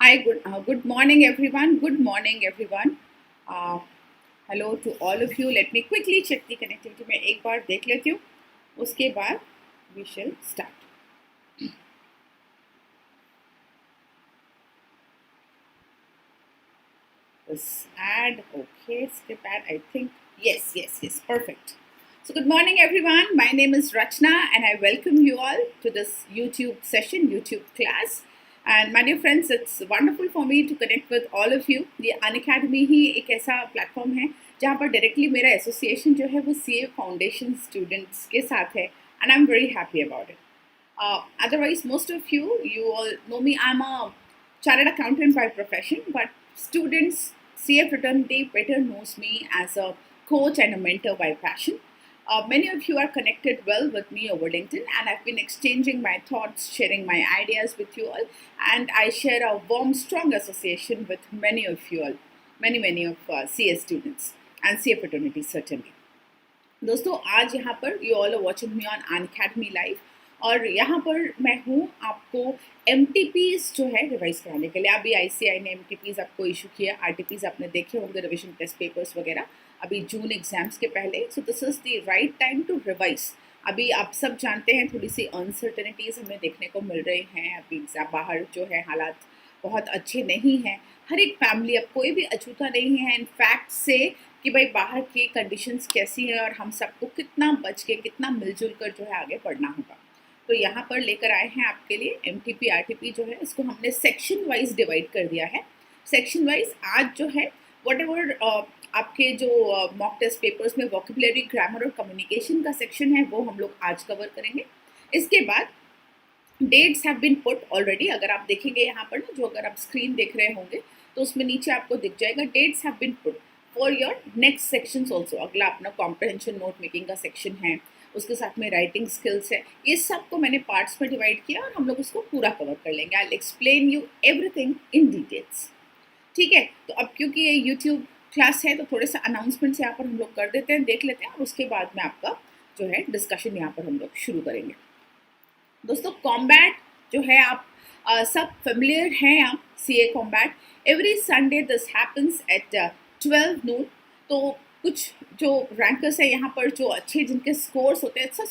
Hi, good morning, everyone. Good morning, everyone. Uh, Hello to all of you. Let me quickly check the connectivity. मैं एक बार देख लेती हूँ. उसके बाद we shall start. This ad, okay, skip ad. I think yes, perfect. So good morning, everyone. My name is Rachana, and I welcome you all to this YouTube session, YouTube class. And my dear friends, it's wonderful for me to connect with all of you. ये Unacademy ही एक ऐसा platform है जहाँ पर directly मेरा association जो है वो CA फाउंडेशन स्टूडेंट्स के साथ है, and I'm very happy about it. Otherwise, most of you all know me. I'm a chartered accountant by profession, but students, CA fraternity better knows me as a coach and a mentor by passion. Many of you are connected well with me over LinkedIn, and I've been exchanging my thoughts, sharing my ideas with you all, and I share a warm, strong association with many of you all, many of CA students and CA fraternity certainly. दोस्तों आज यहाँ पर you all are watching me on Unacademy live और यहाँ पर मैं हूँ आपको MTPs जो है रिवाइज कराने के लिए. अभी ICAI ने MTPs आपको इशू किया, RTPs आपने देखे होंगे रिविजन टेस्ट पेपर्स वगैरह अभी जून एग्जाम्स के पहले. So this is the right time to revise. अभी आप सब जानते हैं थोड़ी सी अनसर्टेनिटीज़ हमें देखने को मिल रही हैं. अभी एग्जाम बाहर जो है हालात बहुत अच्छे नहीं हैं. हर एक फैमिली, अब कोई भी अछूता नहीं है इन फैक्ट से कि भाई बाहर की कंडीशंस कैसी है और हम सबको कितना बच के कितना मिलजुल कर जो है आगे बढ़ना होगा. तो यहाँ पर लेकर आए हैं आपके लिए MTP RTP जो है इसको हमने सेक्शन वाइज डिवाइड कर दिया है. सेक्शन वाइज आज जो है वट एवर आपके जो मॉक टेस्ट पेपर्स में वोकेबुलरी, ग्रामर और कम्युनिकेशन का सेक्शन है वो हम लोग आज कवर करेंगे. इसके बाद dates have been put already. अगर आप देखेंगे यहाँ पर ना, जो अगर आप स्क्रीन देख रहे होंगे तो उसमें नीचे आपको दिख जाएगा dates have been put for your next sections also. अगला अपना कॉम्प्रहेंशन नोट मेकिंग का सेक्शन है, उसके साथ में राइटिंग स्किल्स है. ये सब को मैंने पार्ट्स में डिवाइड किया और हम लोग उसको पूरा कवर कर लेंगे. I will explain you everything in details. ठीक है, तो अब क्योंकि ये यूट्यूब क्लास है तो थोड़े सा अनाउंसमेंट्स यहाँ पर हम लोग कर देते हैं, देख लेते हैं और उसके बाद में आपका जो है डिस्कशन यहाँ पर हम लोग शुरू करेंगे. दोस्तों कॉम्बैट जो है आप सब फेमिलियर हैं आप CA combat. Every Sunday this happens at 12 noon. तो कुछ जो रैंकर्स है यहाँ पर जो अच्छे जिनके स्कोर्स होते हैं, it's a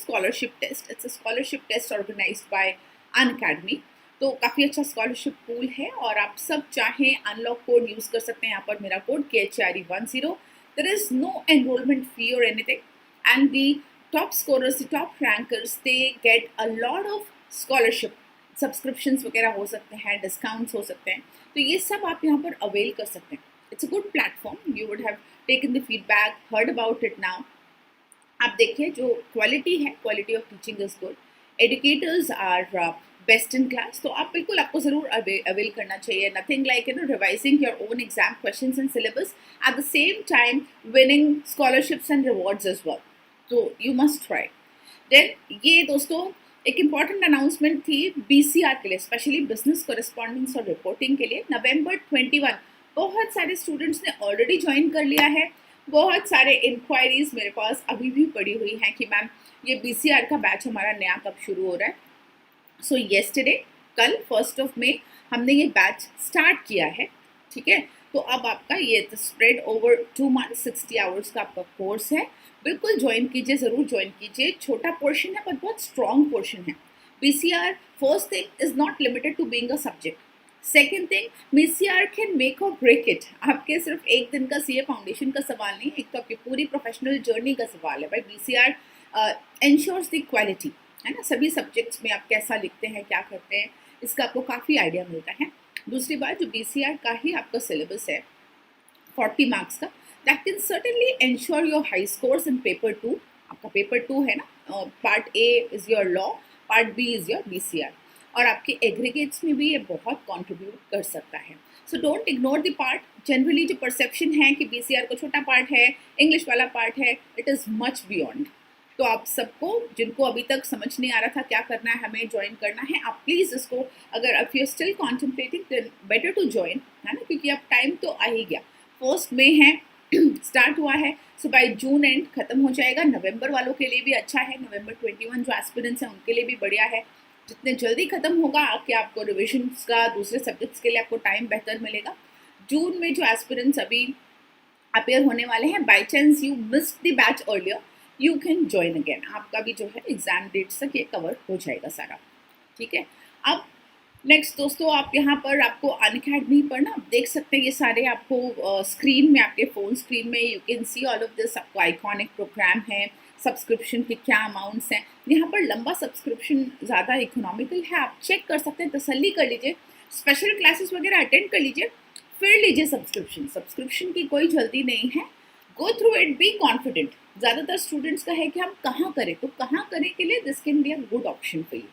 scholarship test organised by Unacademy. तो काफ़ी अच्छा स्कॉलरशिप पूल है और आप सब चाहें अनलॉक कोड यूज़ कर सकते हैं. यहाँ पर मेरा code KHRE10. There is no enrolment fee और anything and the top scorers, the top rankers, they get a lot of scholarship, subscriptions वगैरह हो सकते हैं, discounts हो सकते हैं. तो ये सब आप यहाँ पर avail कर सकते हैं. It's a good platform. You would have taken the feedback, heard about it now. आप देखिए जो quality है, quality of teaching is good. Educators are best in class. तो आप बिल्कुल आपको ज़रूर avail करना चाहिए. Nothing like revising your own exam questions and syllabus at the same time winning scholarships and rewards as well. तो you must try. Then ये दोस्तों एक इम्पॉर्टेंट अनाउंसमेंट थी BCR के लिए, स्पेशली बिजनेस कॉरेस्पॉन्डेंस और रिपोर्टिंग के लिए. November 21 बहुत सारे स्टूडेंट्स ने ऑलरेडी ज्वाइन कर लिया है. बहुत सारे इंक्वायरीज मेरे पास अभी भी पड़ी हुई हैं कि मैम ये BCR का बैच हमारा नया कब शुरू हो रहा है. सो येस्टरडे, कल 1 May हमने ये बैच स्टार्ट किया है. ठीक है, तो अब आपका ये स्प्रेड ओवर 2 months 60 hours का आपका कोर्स है. बिल्कुल ज्वाइन कीजिए, ज़रूर ज्वाइन कीजिए. छोटा पोर्शन है पर बहुत स्ट्रॉन्ग पोर्शन है. BCR first thing is not limited to being a subject. Second thing, BCR can make और ब्रेक इट. आपके सिर्फ एक दिन का CA फाउंडेशन का सवाल नहीं, एक तो आपकी पूरी प्रोफेशनल जर्नी का सवाल है. भाई BCR इंश्योर्स द क्वालिटी, है ना. सभी सब्जेक्ट्स में आप कैसा लिखते हैं, क्या करते हैं, इसका आपको काफ़ी आइडिया मिलता है. दूसरी बात, जो BCR का ही आपका सिलेबस है 40 marks का, that can certainly ensure your high scores in paper 2. आपका paper 2 है ना, part A is your law, part B is your BCR. और आपके एग्रीगेट्स में भी ये बहुत कंट्रीब्यूट कर सकता है. So don't ignore the part. Generally जो परसेप्शन है कि BCR को छोटा पार्ट है, इंग्लिश वाला पार्ट है, इट इज़ मच बियॉन्ड. तो आप सबको जिनको अभी तक समझ नहीं आ रहा था क्या करना है, हमें ज्वाइन करना है, आप प्लीज़ इसको, अगर if you still contemplating then better to join, है ना, क्योंकि अब टाइम तो आ ही गया. 1 May है, स्टार्ट हुआ है. सो बाय जून एंड ख़त्म हो जाएगा. नवंबर वालों के लिए भी अच्छा है. November 21 जो एस्पिरेंट्स हैं उनके लिए भी बढ़िया है. जितने जल्दी ख़त्म होगा कि आपको रिविजन्स का दूसरे सब्जेक्ट्स के लिए आपको टाइम बेहतर मिलेगा। जून में जो एस्पिरेंट्स अभी अपेयर होने वाले हैं, by chance you miss the batch earlier, you can join again. आपका भी जो है एग्जाम डेट्स तक ये कवर हो जाएगा सारा, ठीक है। अब नेक्स्ट दोस्तों, आप यहाँ पर आपको अनअकैडमी पर ना देख सकते हैं, ये सारे आपको स्क्रीन में, आपके फ़ोन स्क्रीन में you can see all of this. आपको आइकॉनिक प्रोग्राम है, सब्सक्रिप्शन के क्या अमाउंट्स हैं। यहाँ पर लंबा सब्सक्रिप्शन ज़्यादा इकोनॉमिकल है, आप चेक कर सकते हैं, तसल्ली कर लीजिए, स्पेशल क्लासेस वगैरह अटेंड कर लीजिए, फिर लीजिए सब्सक्रिप्शन की कोई जल्दी नहीं है। Go through it, be confident. ज़्यादातर स्टूडेंट्स का है कि हम कहाँ करें, तो कहाँ करें के लिए this can be a good option for you,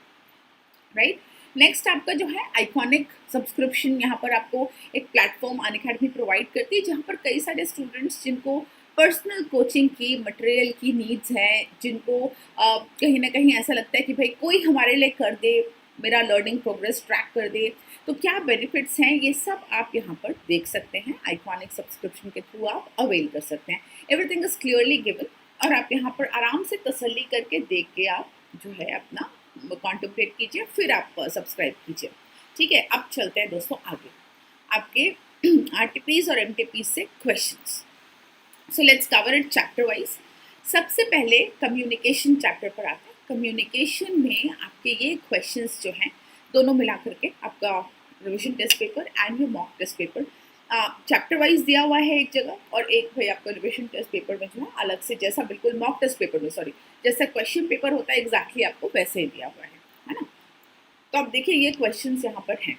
right. Next आपका जो है आइकॉनिक सब्सक्रिप्शन, यहाँ पर आपको एक प्लेटफॉर्म अनअकैडमी प्रोवाइड करती है, जहाँ पर कई सारे स्टूडेंट्स जिनको पर्सनल कोचिंग की, मटेरियल की नीड्स हैं, जिनको कहीं ना कहीं ऐसा लगता है कि भाई कोई हमारे लिए कर दे, मेरा लर्निंग प्रोग्रेस ट्रैक कर दे, तो क्या बेनिफिट्स हैं, ये सब आप यहाँ पर देख सकते हैं। आइकॉनिक सब्सक्रिप्शन के थ्रू आप अवेल कर सकते हैं। एवरीथिंग इज क्लियरली गिवन, और आप यहाँ पर आराम से तसल्ली करके देख के आप जो है अपना कॉन्टेम्पलेट कीजिए, फिर आप सब्सक्राइब कीजिए, ठीक है। अब चलते हैं दोस्तों आगे, आपके आरटीपीज और एमटीपीज से questions. So let's cover it chapter wise. सबसे पहले कम्युनिकेशन चैप्टर पर आते हैं। कम्युनिकेशन में आपके ये क्वेश्चंस जो हैं, दोनों मिला करके आपका revision test paper and your mock test paper chapter wise दिया हुआ है एक जगह, और एक भाई आपका रिविजन टेस्ट पेपर में जो है अलग से, जैसा बिल्कुल मॉक टेस्ट पेपर में, सॉरी, जैसा क्वेश्चन पेपर होता है एग्जैक्टली आपको वैसे ही दिया हुआ है ना। तो आप देखिए ये क्वेश्चंस यहाँ पर हैं।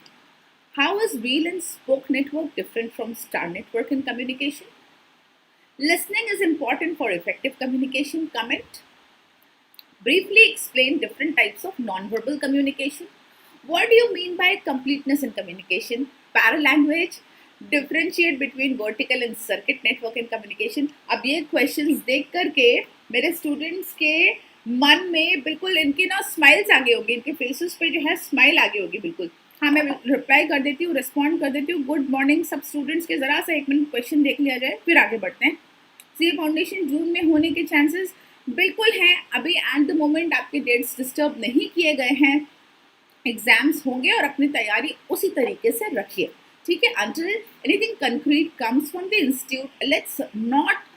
How is wheel and spoke network different from star network in communication? Listening is important for effective communication. Comment. Briefly explain different types of nonverbal communication. What do you mean by completeness in communication? Paralanguage. Differentiate between vertical and circuit network in communication. अब ये questions देख करके मेरे students के मन में बिल्कुल इनकी ना स्माइल्स आगे होगी, इनके फेसेस पे जो है स्माइल आगे होगी बिल्कुल। हाँ, मैं रिप्लाई कर देती हूँ, रिस्पॉन्ड कर देती हूँ। गुड मॉर्निंग सब स्टूडेंट्स के, ज़रा सा 1 मिनट क्वेश्चन देख लिया जाए, फिर आगे बढ़ते हैं। सी फाउंडेशन जून में होने के चांसेस बिल्कुल हैं। अभी एट द मोमेंट आपके डेट्स डिस्टर्ब नहीं किए गए हैं, एग्जाम्स होंगे और अपनी तैयारी उसी तरीके से रखिए, ठीक है। Until anything concrete comes from the institute, let's not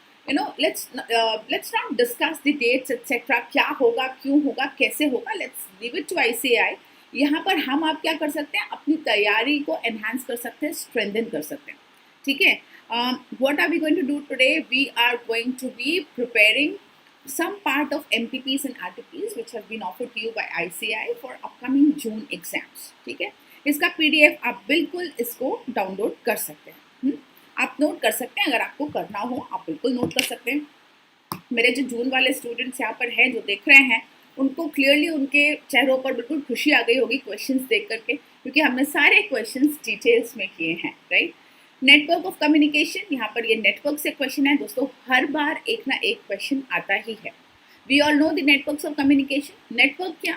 discuss the dates etcetera, क्या होगा, क्यों होगा, कैसे होगा, let's leave it to ICAI। यहाँ पर हम आप क्या कर सकते हैं, अपनी तैयारी को एनहांस कर सकते हैं, स्ट्रेंथन कर सकते हैं, ठीक है। What are we going to do today? We are going to be preparing some part of MTPs and RTPs which have been offered to you by ICAI for upcoming June exams, ठीक है। इसका PDF आप बिल्कुल इसको download कर सकते हैं, आप नोट कर सकते हैं, अगर आपको करना हो आप बिल्कुल नोट कर सकते हैं। मेरे जो जून वाले स्टूडेंट्स यहाँ पर हैं, जो देख रहे हैं, उनको क्लियरली उनके चेहरों पर बिल्कुल खुशी आ गई होगी क्वेश्चंस देख करके, क्योंकि हमने सारे क्वेश्चंस डिटेल्स में किए हैं, राइट। नेटवर्क ऑफ कम्युनिकेशन, यहाँ पर ये नेटवर्क से क्वेश्चन है दोस्तों, हर बार एक ना एक क्वेश्चन आता ही है। We all know the networks of communication. Network क्या,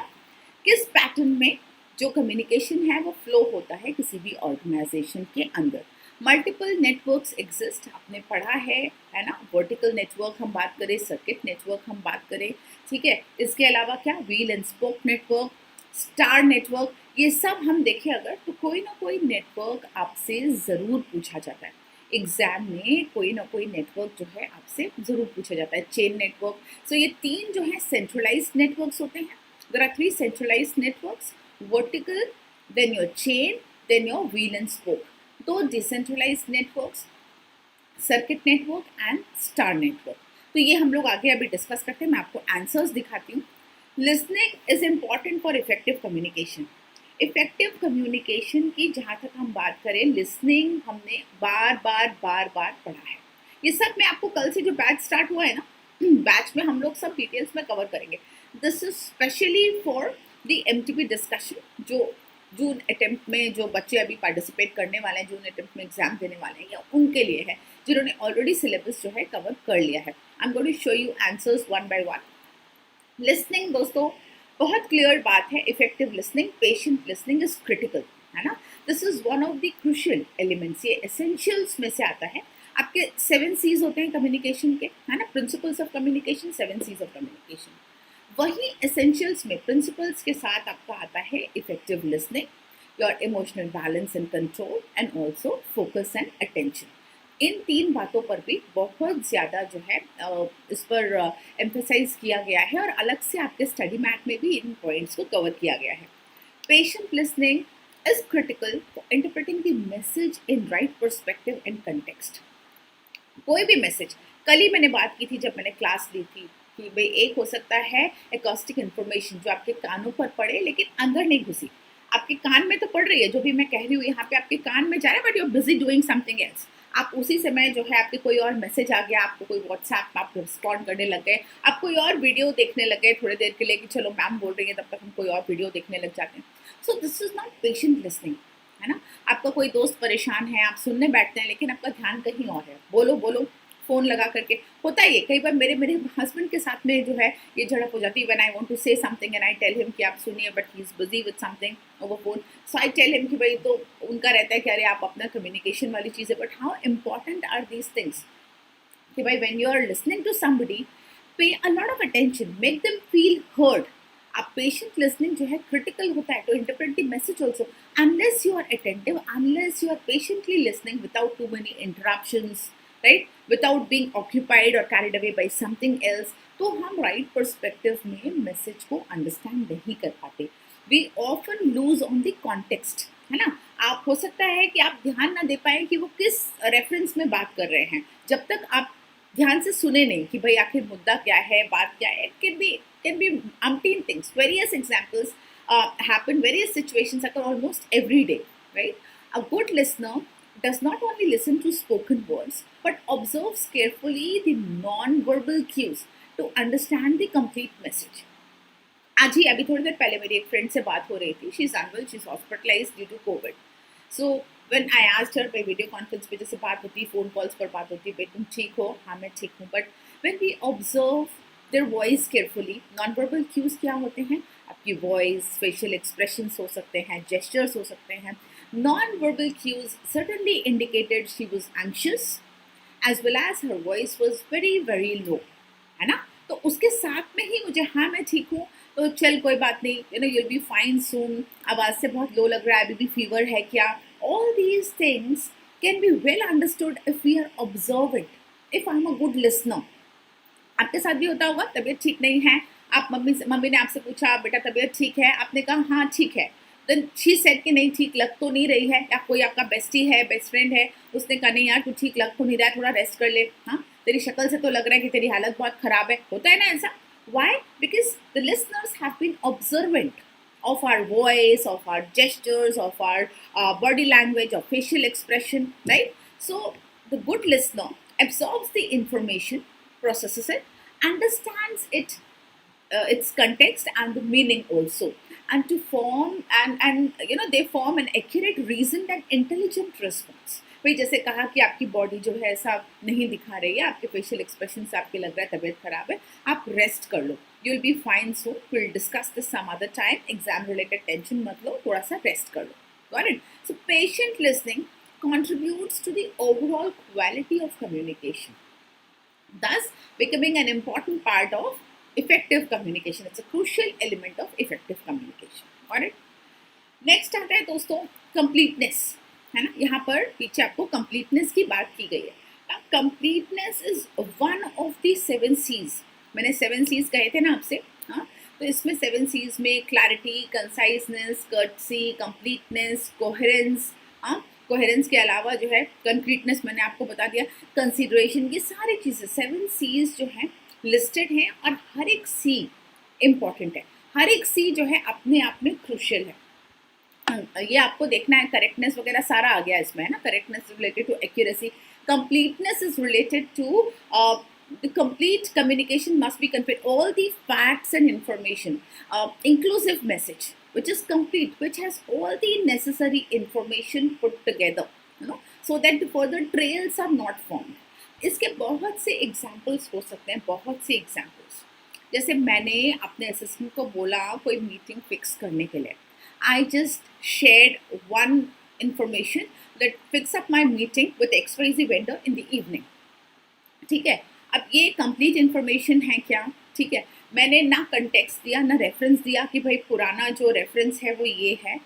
किस पैटर्न में जो कम्युनिकेशन है वो फ्लो होता है किसी भी ऑर्गेनाइजेशन के अंदर। मल्टीपल नेटवर्क्स एग्जिस्ट, आपने पढ़ा है ना। वर्टिकल नेटवर्क हम बात करें, सर्किट नेटवर्क हम बात करें, ठीक है। इसके अलावा क्या, wheel and spoke network, star network, ये सब हम देखें अगर, तो कोई ना कोई नेटवर्क आपसे ज़रूर पूछा जाता है एग्जाम में, कोई ना कोई नेटवर्क जो है आपसे ज़रूर पूछा जाता है। चेन नेटवर्क, सो ये 3 जो है सेंट्रलाइज्ड नेटवर्क्स होते हैं। There are 3 centralised networks, vertical, then your chain, then your wheel and spoke. 2 decentralised networks, circuit network and star network. तो ये हम लोग आगे अभी डिस्कस करते हैं, मैं आपको आंसर्स दिखाती हूँ। Listening is important for effective communication. Effective communication की जहाँ तक हम बात करें, लिसनिंग हमने बार बार पढ़ा है। ये सब मैं आपको कल से जो बैच स्टार्ट हुआ है ना, बैच में हम लोग सब डिटेल्स में कवर करेंगे। This is specially for the MTP discussion, जो जून अटेम्प्ट में जो बच्चे अभी पार्टिसिपेट करने वाले हैं, जून अटेम्प्ट में एग्जाम देने वाले हैं, या उनके लिए है जिन्होंने ऑलरेडी सिलेबस जो है कवर कर लिया है। I am going to show you answers one by one. Listening दोस्तों बहुत क्लियर बात है, effective listening, patient listening is critical, है ना। This is one of the crucial elements, ये एसेंशियल्स में से आता है। आपके 7 C's होते हैं कम्युनिकेशन के, है ना, principles of communication, 7 C's of communication. वही एसेंशियल्स में प्रिंसिपल्स के साथ आपका आता है effective listening, your emotional balance and control and also focus and attention. इन 3 बातों पर भी बहुत ज़्यादा जो है इस पर एम्फेसाइज किया गया है और अलग से आपके स्टडी मैट में भी इन पॉइंट्स को कवर किया गया है। Patient listening is critical for interpreting the message in right perspective and context। कोई भी मैसेज, कल ही मैंने बात की थी जब मैंने क्लास ली थी कि भाई एक हो सकता है एकॉस्टिक इन्फॉर्मेशन जो आपके कानों पर पड़े लेकिन अंदर नहीं घुसी, आपके कान में तो पड़ रही है, जो भी मैं कह रही हूँ यहाँ पे आपके कान में जा रहा है, but you are busy doing something else. आप उसी समय जो है आपके कोई और मैसेज आ गया, आपको कोई व्हाट्सएप आप रिस्पॉन्ड करने लग गए, आप कोई और वीडियो देखने लग गए थोड़ी देर के लिए कि चलो मैम बोल रही है, तब तक हम कोई और वीडियो देखने लग जाते हैं। So this is not patient listening, है ना। आपका कोई दोस्त परेशान है, आप सुनने बैठते हैं लेकिन आपका ध्यान कहीं और है, बोलो बोलो फोन लगा करके। होता ही है कई बार, मेरे हस्बैंड के साथ में जो है ये झड़प हो जाती है। When I want to say something and I tell him कि आप सुनिए, but he is busy with something over phone, so I tell him कि भाई, तो उनका रहता है कि अरे आप अपना कम्युनिकेशन वाली चीज़ है, but how important are these things कि भाई when you are listening to somebody, pay a lot of attention, make them feel heard. आप पेशेंट लिसनिंग जो है क्रिटिकल होता है to interpret the message also. Unless you are attentive, unless you are patiently listening without too many interruptions, right, without being occupied और carried away by something else, तो हम right perspective में message को understand नहीं कर पाते। We often lose on the context, है ना। आप हो सकता है कि आप ध्यान ना दे पाए कि वो किस रेफरेंस में बात कर रहे हैं, जब तक आप ध्यान से सुने नहीं कि भाई आखिर मुद्दा क्या है, बात क्या है। Can be umpteen things, various examples happen, various situations occur almost every day, right? A good listener does not only listen to spoken words but observes carefully the non-verbal cues to understand the complete message। आज ही अभी थोड़ी देर पहले मेरी एक friend से बात हो रही थी, she is unwell, she is hospitalised due to Covid. So when I asked her, पे वीडियो कॉन्फ्रेंस पे जैसे बात होती है, फोन कॉल्स पर बात होती है, भाई तुम ठीक हो, हाँ मैं ठीक हूँ, but when we observe their voice carefully, non verbal cues क्या होते हैं, आपकी वॉइस, फेशियल एक्सप्रेशंस हो सकते हैं, जेस्चर्स हो सकते हैं। Non verbal cues certainly indicated she was anxious as well as her voice was very low, है ना। तो उसके साथ में ही मुझे हाँ मैं ठीक हूँ, तो चल कोई बात नहीं, you know you'll be fine soon, आवाज़ से बहुत लो लग रहा है, अभी भी फीवर है क्या, all these things can be well understood if we are observant, if I'm a good listener। आपके साथ भी होता होगा, तबीयत ठीक नहीं है, आप मम्मी ने आपसे पूछा बेटा तबीयत ठीक है, आपने कहा हाँ ठीक है, देन शी सेड कि नहीं ठीक लग तो नहीं रही है, या कोई आपका बेस्टी है, बेस्ट फ्रेंड है, उसने कहा नहीं यार तू ठीक लग तो नहीं रहा है, थोड़ा रेस्ट कर ले, हाँ तेरी शक्ल से तो लग रहा है कि तेरी हालत बहुत खराब है, होता है ना ऐसा। Why? Because the listeners have been observant of our voice, of our gestures, of our body language, of facial expression, right? So the good listener absorbs the information, processes it, understands its context and the meaning also, and to form and you know they form an accurate, reasoned and intelligent response। भाई जैसे कहा कि आपकी body जो है ऐसा नहीं दिखा रही है, आपके फेशियल एक्सप्रेशन से आपके लग रहा है तबीयत खराब है, आप रेस्ट कर लो, you will be fine soon, will discuss this some other time, exam related tension मत लो, थोड़ा सा रेस्ट कर लो, got it. So patient listening contributes to the overall quality of communication, thus becoming an important part of effective communication। It's a crucial element of effective communication, alright। Next आता है दोस्तों completeness, है ना। यहाँ पर पीछे आपको completeness की बात की गई है। completeness is one of the 7 C's। मैंने 7 C's कहे थे ना आपसे, हाँ, तो इसमें 7 C's में clarity, conciseness, courtesy, completeness, coherence, हाँ, कोहेरेंस के अलावा जो है कंक्रीटनेस मैंने आपको बता दिया, कंसीडरेशन, ये सारी चीज़ें 7 C's जो हैं लिस्टेड हैं, और हर एक सी इम्पॉर्टेंट है, हर एक सी जो है अपने आप में क्रूशियल है। ये आपको देखना है, करेक्टनेस वगैरह सारा आ गया इसमें, है ना। Correctness related to accuracy, completeness is related to the complete communication must be conveyed all the facts and information, inclusive message which is complete, which has all the necessary information put together, you know, so that the further trails are not formed। इसके बहुत से examples हो सकते हैं, बहुत से examples. जैसे मैंने अपने असिस्टेंट को बोला कोई मीटिंग फिक्स करने के लिए, I just shared one information that fix up my meeting with XYZ vendor in the evening, ठीक है। अब ये कंप्लीट इन्फॉर्मेशन है क्या, ठीक है। मैंने ना कंटेक्स्ट दिया ना रेफरेंस दिया कि भाई पुराना जो रेफरेंस है वो ये है।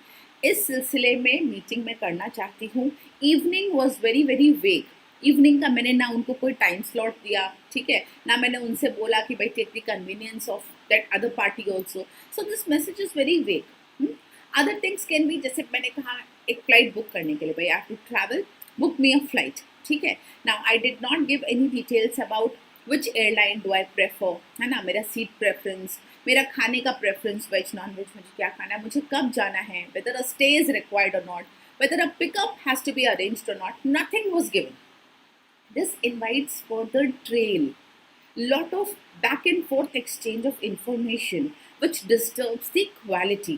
इस सिलसिले में मीटिंग में करना चाहती हूँ। Evening was very very vague. Evening का मैंने ना उनको कोई टाइम स्लॉट दिया, ठीक है, ना मैंने उनसे बोला कि भाई take the convenience of that other party also. So this message is very vague. Other things can be, जैसे मैंने कहा एक फ्लाइट बुक करने के लिए, भाई I have to travel, book me a flight, ठीक है। Now I did not give any details about which airline do I prefer, है ना, मेरा सीट प्रेफरेंस, मेरा खाने का प्रेफरेंस, वेज नॉन वेज, मुझे क्या खाना है, मुझे कब जाना है, whether a stay is required और not, whether a pickup has to be arranged और not, nothing was given. This invites further trail, lot of back and forth exchange of information which disturbs the quality.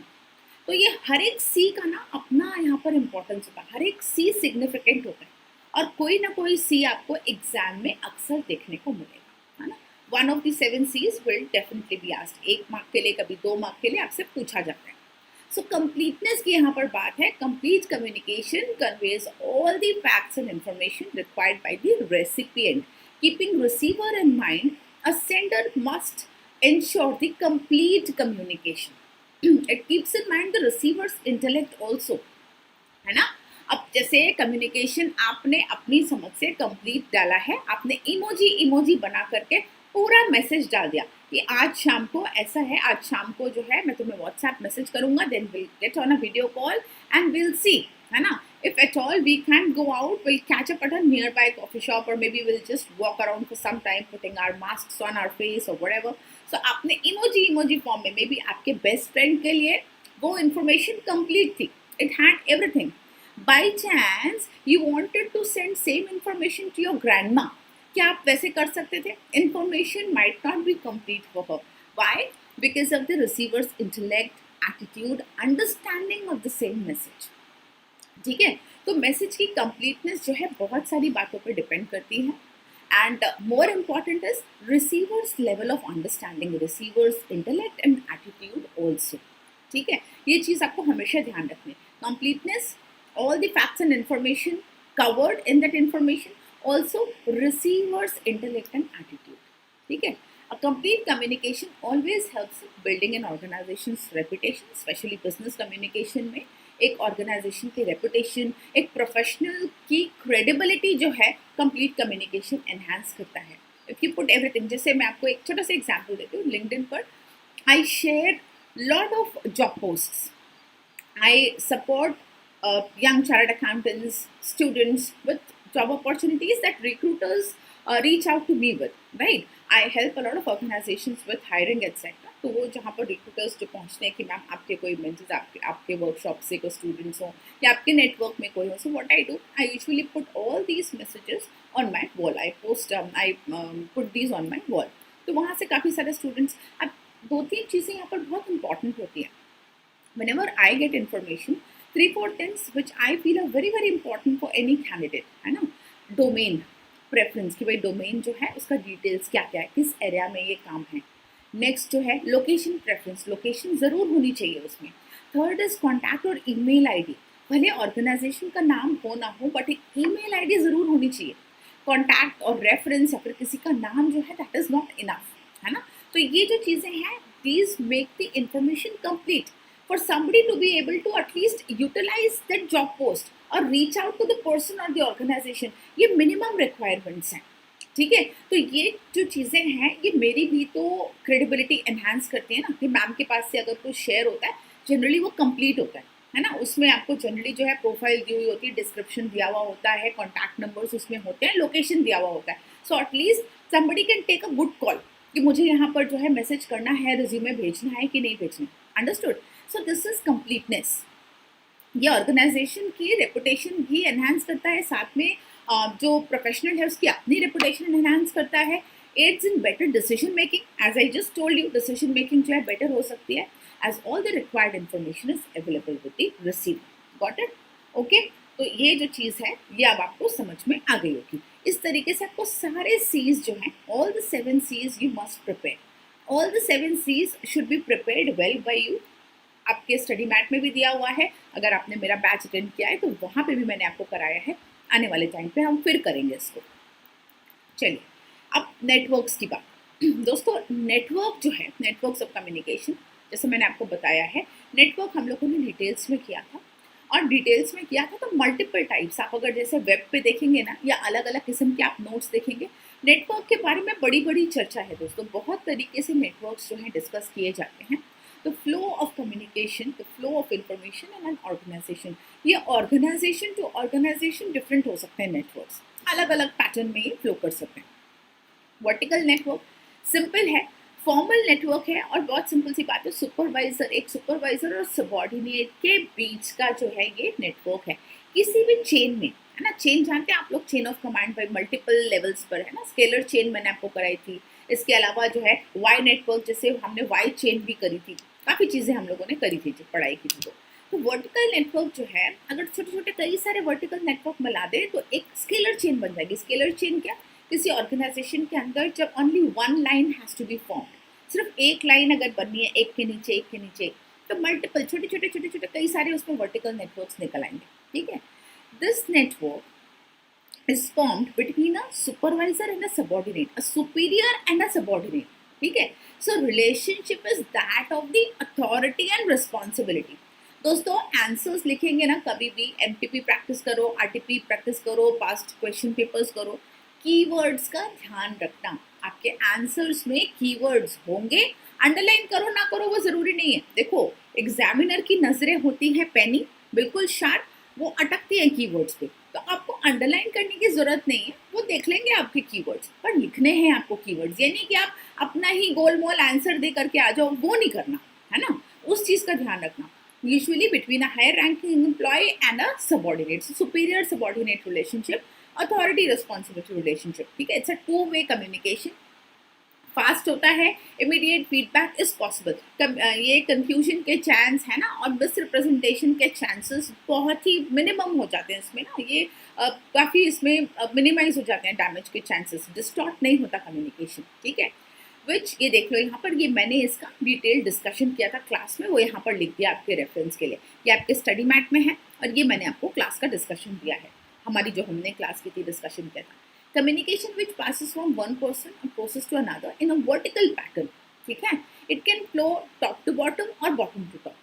तो ये हर एक सी का ना अपना यहाँ पर इम्पोर्टेंस होता है, हर एक सी सिग्निफिकेंट होता है और कोई ना कोई सी आपको एग्जाम में अक्सर देखने को मिलेगा, है ना. One of the 7 Cs will definitely be asked, 1 mark के लिए, कभी 2 मार्क के लिए आपसे पूछा जाता है. सो कंप्लीटनेस की यहाँ पर बात है. Complete communication conveys all the facts and information required by the recipient. Keeping receiver in mind, a sender must ensure the complete communication. It keeps in mind the receiver's intellect also, है ना. अब जैसे communication आपने अपनी समझ से complete डाला है, आपने इमोजी बना करके पूरा मैसेज डाल दिया कि आज शाम को ऐसा है, आज शाम को जो है मैं तुम्हें व्हाट्सएप मैसेज करूंगा, then will get on a video call and will see, है ना. If at all we can't go out, we'll catch up at a nearby coffee shop or maybe we'll just walk around for some time putting our masks on our face or whatever. So आपने emoji form में, may be आपके best friend के लिए वो information complete थी, it had everything. By chance you wanted to send same information to your grandma, क्या आप वैसे कर सकते थे? Information might not be complete for her. Why? Because of the receiver's intellect, attitude, understanding of the same message. ठीक है, तो message की कंप्लीटनेस जो है बहुत सारी बातों पर डिपेंड करती है. And more important is receiver's level of understanding, receiver's intellect and attitude also. ठीक है, ये चीज़ आपको हमेशा ध्यान रखनी. Completeness, all the facts and information covered in that information, also receiver's intellect and attitude. ठीक है. A complete communication always helps building an organization's reputation, especially business communication में. एक ऑर्गेनाइजेशन की रेपुटेशन, एक प्रोफेशनल की क्रेडिबिलिटी जो है complete communication enhance करता है. इफ यू पुट एवरीथिंग, जैसे मैं आपको एक छोटा सा एग्जांपल देती हूँ. लिंक्डइन पर I share lot of job posts. I support young chartered accountants, students with job opportunities that recruiters reach out to me with, right? I help a lot of organizations with hiring etc. तो वो जहाँ पर recruiters जो पहुँचते हैं कि ma'am आपके कोई मेंटर्स, आपके वर्कशॉप से कोई स्टूडेंट्स हो या आपके नेटवर्क में कोई हो, so what I do, I usually put all these messages on my wall. I post, I put these on my wall. तो वहाँ से काफ़ी सारे स्टूडेंट्स. अब 2-3 चीज़ें यहाँ पर बहुत इंपॉर्टेंट होती हैं. Whenever I get information, 3-4 things which I feel are very very important for any candidate, है ना. डोमेन प्रेफरेंस, कि भाई डोमेन जो है उसका डिटेल्स क्या क्या है, किस एरिया में ये काम है. नेक्स्ट जो है लोकेशन प्रेफरेंस, लोकेशन ज़रूर होनी चाहिए उसमें. थर्ड इज कॉन्टैक्ट और ईमेल आईडी. भले ऑर्गेनाइजेशन का नाम हो ना हो, बट एक ईमेल आईडी ज़रूर होनी चाहिए. कॉन्टैक्ट और रेफरेंस या फिर किसी का नाम जो है दैट इज़ नॉट इनफ, है ना. तो ये जो चीज़ें हैं, these make the information complete for somebody to be able to at least utilize that job post or reach out to the person or the organization. ये minimum requirements हैं. ठीक है, तो ये जो चीज़ें हैं ये मेरी भी तो credibility enhance करती है ना, कि मैम के पास से अगर कुछ शेयर होता है जनरली वो complete होता है ना. उसमें आपको जनरली जो है प्रोफाइल दी हुई होती है, डिस्क्रिप्शन दिया हुआ होता है, कॉन्टैक्ट नंबर्स उसमें होते हैं, लोकेशन दिया हुआ होता है. So at least somebody can take a good call कि मुझे यहाँ पर जो है मैसेज करना है, रिज्यूमे भेजना है कि नहीं भेजना. Understood. So this is completeness. ये ऑर्गेनाइजेशन की रेपुटेशन भी एनहांस करता है, साथ में जो प्रोफेशनल है उसकी अपनी रेपुटेशन एनहांस करता है. Aids in better decision making. As I just told you, decision making जो है बेटर हो सकती है as all the required information is available with the receiver. Got it? Okay. तो ये जो चीज़ है ये अब आपको समझ में आ गई होगी. इस तरीके से आपको सारे सीज जो हैं, all the 7 Cs you must prepare. All the 7 Cs should be prepared well by you. आपके स्टडी मैट में भी दिया हुआ है. अगर आपने मेरा बैच अटेंड किया है तो वहाँ पे भी मैंने आपको कराया है. आने वाले टाइम पे हम फिर करेंगे इसको. चलिए अब नेटवर्क्स की बात. दोस्तों नेटवर्क जो है, नेटवर्क्स ऑफ कम्युनिकेशन, जैसे मैंने आपको बताया है, नेटवर्क हम लोगों ने डिटेल्स में किया था। और डिटेल्स में किया था तो मल्टीपल टाइप्स, आप अगर जैसे वेब पे देखेंगे ना, या अलग अलग किस्म के आप नोट्स देखेंगे, नेटवर्क के बारे में बड़ी बड़ी चर्चा है दोस्तों। बहुत तरीके से नेटवर्क्स जो है डिस्कस किए जाते हैं। तो flow of communication, the flow of information in an organization, ये ऑर्गेनाइजेशन टू ऑर्गेनाइजेशन डिफरेंट हो सकते हैं। नेटवर्क्स अलग अलग पैटर्न में ये फ्लो कर सकते हैं। वर्टिकल नेटवर्क सिंपल है, फॉर्मल नेटवर्क है, और बहुत सिंपल सी बात है, सुपरवाइजर, एक सुपरवाइजर और सबॉर्डिनेट के बीच का जो है ये नेटवर्क है। किसी भी चेन में, है ना, चेन जानते हैं आप लोग, chain of command bye multiple levels पर, है ना, स्केलर चेन मैंने आपको कराई थी। इसके अलावा जो है वाई नेटवर्क, जैसे हमने वाई चेन भी करी थी, काफ़ी चीज़ें हम लोगों ने करी थी जो पढ़ाई की थी। तो वर्टिकल नेटवर्क जो है, अगर छोटे छोटे कई सारे वर्टिकल नेटवर्क मिला दे तो एक स्केलर चेन बन जाएगी। स्केलर चेन क्या, किसी ऑर्गेनाइजेशन के अंदर जब only one line has to be form, सिर्फ एक लाइन अगर बननी है, एक के नीचे एक के नीचे, तो मल्टीपल छोटे छोटे कई सारे उसमें वर्टिकल नेटवर्क्स निकल आएंगे। ठीक है, this network is formed between a supervisor and a subordinate, a superior and a subordinate. ठीक है, so relationship is that of the authority and responsibility. दोस्तों आंसर्स लिखेंगे ना कभी भी, एमटीपी प्रैक्टिस करो, आरटीपी प्रैक्टिस करो, पास्ट क्वेश्चन पेपर्स करो, कीवर्ड्स का ध्यान रखना। आपके आंसर्स में कीवर्ड्स होंगे, अंडरलाइन करो ना करो वो जरूरी नहीं है। देखो एग्जामिनर की नजरें होती हैं पैनी, बिल्कुल शार्प, वो अटकती है कीवर्ड्स पे, तो आपको अंडरलाइन करने की जरूरत नहीं है, वो देख लेंगे आपके कीवर्ड्स, पर लिखने हैं आपको कीवर्ड्स। यानी कि आप अपना ही गोलमोल आंसर दे करके आ जाओ, वो नहीं करना है ना, उस चीज का ध्यान रखना। Usually between a higher ranking employ and a subordinate, superior subordinate relationship, authority responsibility relationship. ठीक है, it's a two way communication, fast होता है, इमीडिएट फीडबैक इज पॉसिबल। ये कंफ्यूजन के चांस है ना, और मिस रिप्रेजेंटेशन के चांसेस बहुत ही मिनिमम हो जाते हैं इसमें ना, ये काफ़ी इसमें मिनिमाइज हो जाते हैं डैमेज के चांसेस, डिस्टॉर्ट नहीं होता कम्युनिकेशन। ठीक है, विच ये देख लो यहाँ पर, ये मैंने इसका डिटेल डिस्कशन किया था क्लास में, वो यहाँ पर लिख दिया आपके रेफरेंस के लिए। ये आपके स्टडी मैट में है, और ये मैंने आपको क्लास का डिस्कशन दिया है, हमारी जो हमने क्लास की थी, डिस्कशन किया था। Communication which passes from one person and process to another in a vertical pattern. ठीक है, it can flow top to bottom or bottom to top.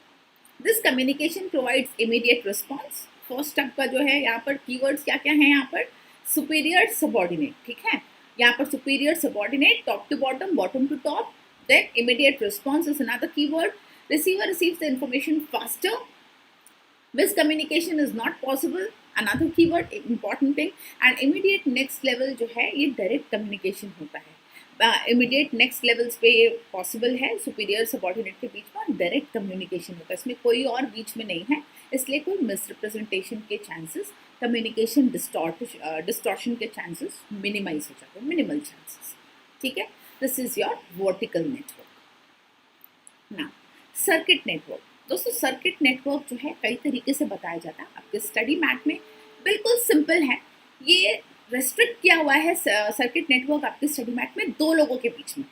This communication provides immediate response. First आपका जो है यहाँ पर keywords क्या क्या है, यहाँ पर superior subordinate, ठीक है, यहाँ पर superior subordinate, top to bottom, bottom to top. Then immediate response is another keyword. Receiver receives the information faster. This communication is not possible, another keyword, important thing. And immediate next level जो है ये direct communication होता है। Immediate next levels पे ये possible है, superior subordinate के बीच में डायरेक्ट कम्युनिकेशन होता है, इसमें कोई और बीच में नहीं है, इसलिए कोई मिसरिप्रेजेंटेशन के चांसेस, कम्युनिकेशन डिस्टॉर्शन के चांसेस मिनिमाइज हो जाते हैं, मिनिमल चांसेस। ठीक है, this is your vertical network. ना सर्किट नेटवर्क, दोस्तों सर्किट नेटवर्क जो है कई तरीके से बताया जाता है आपके स्टडी मैट में, बिल्कुल सिंपल है। ये रेस्ट्रिक्ट किया हुआ है सर्किट नेटवर्क आपके स्टडी मैट में दो लोगों के बीच में।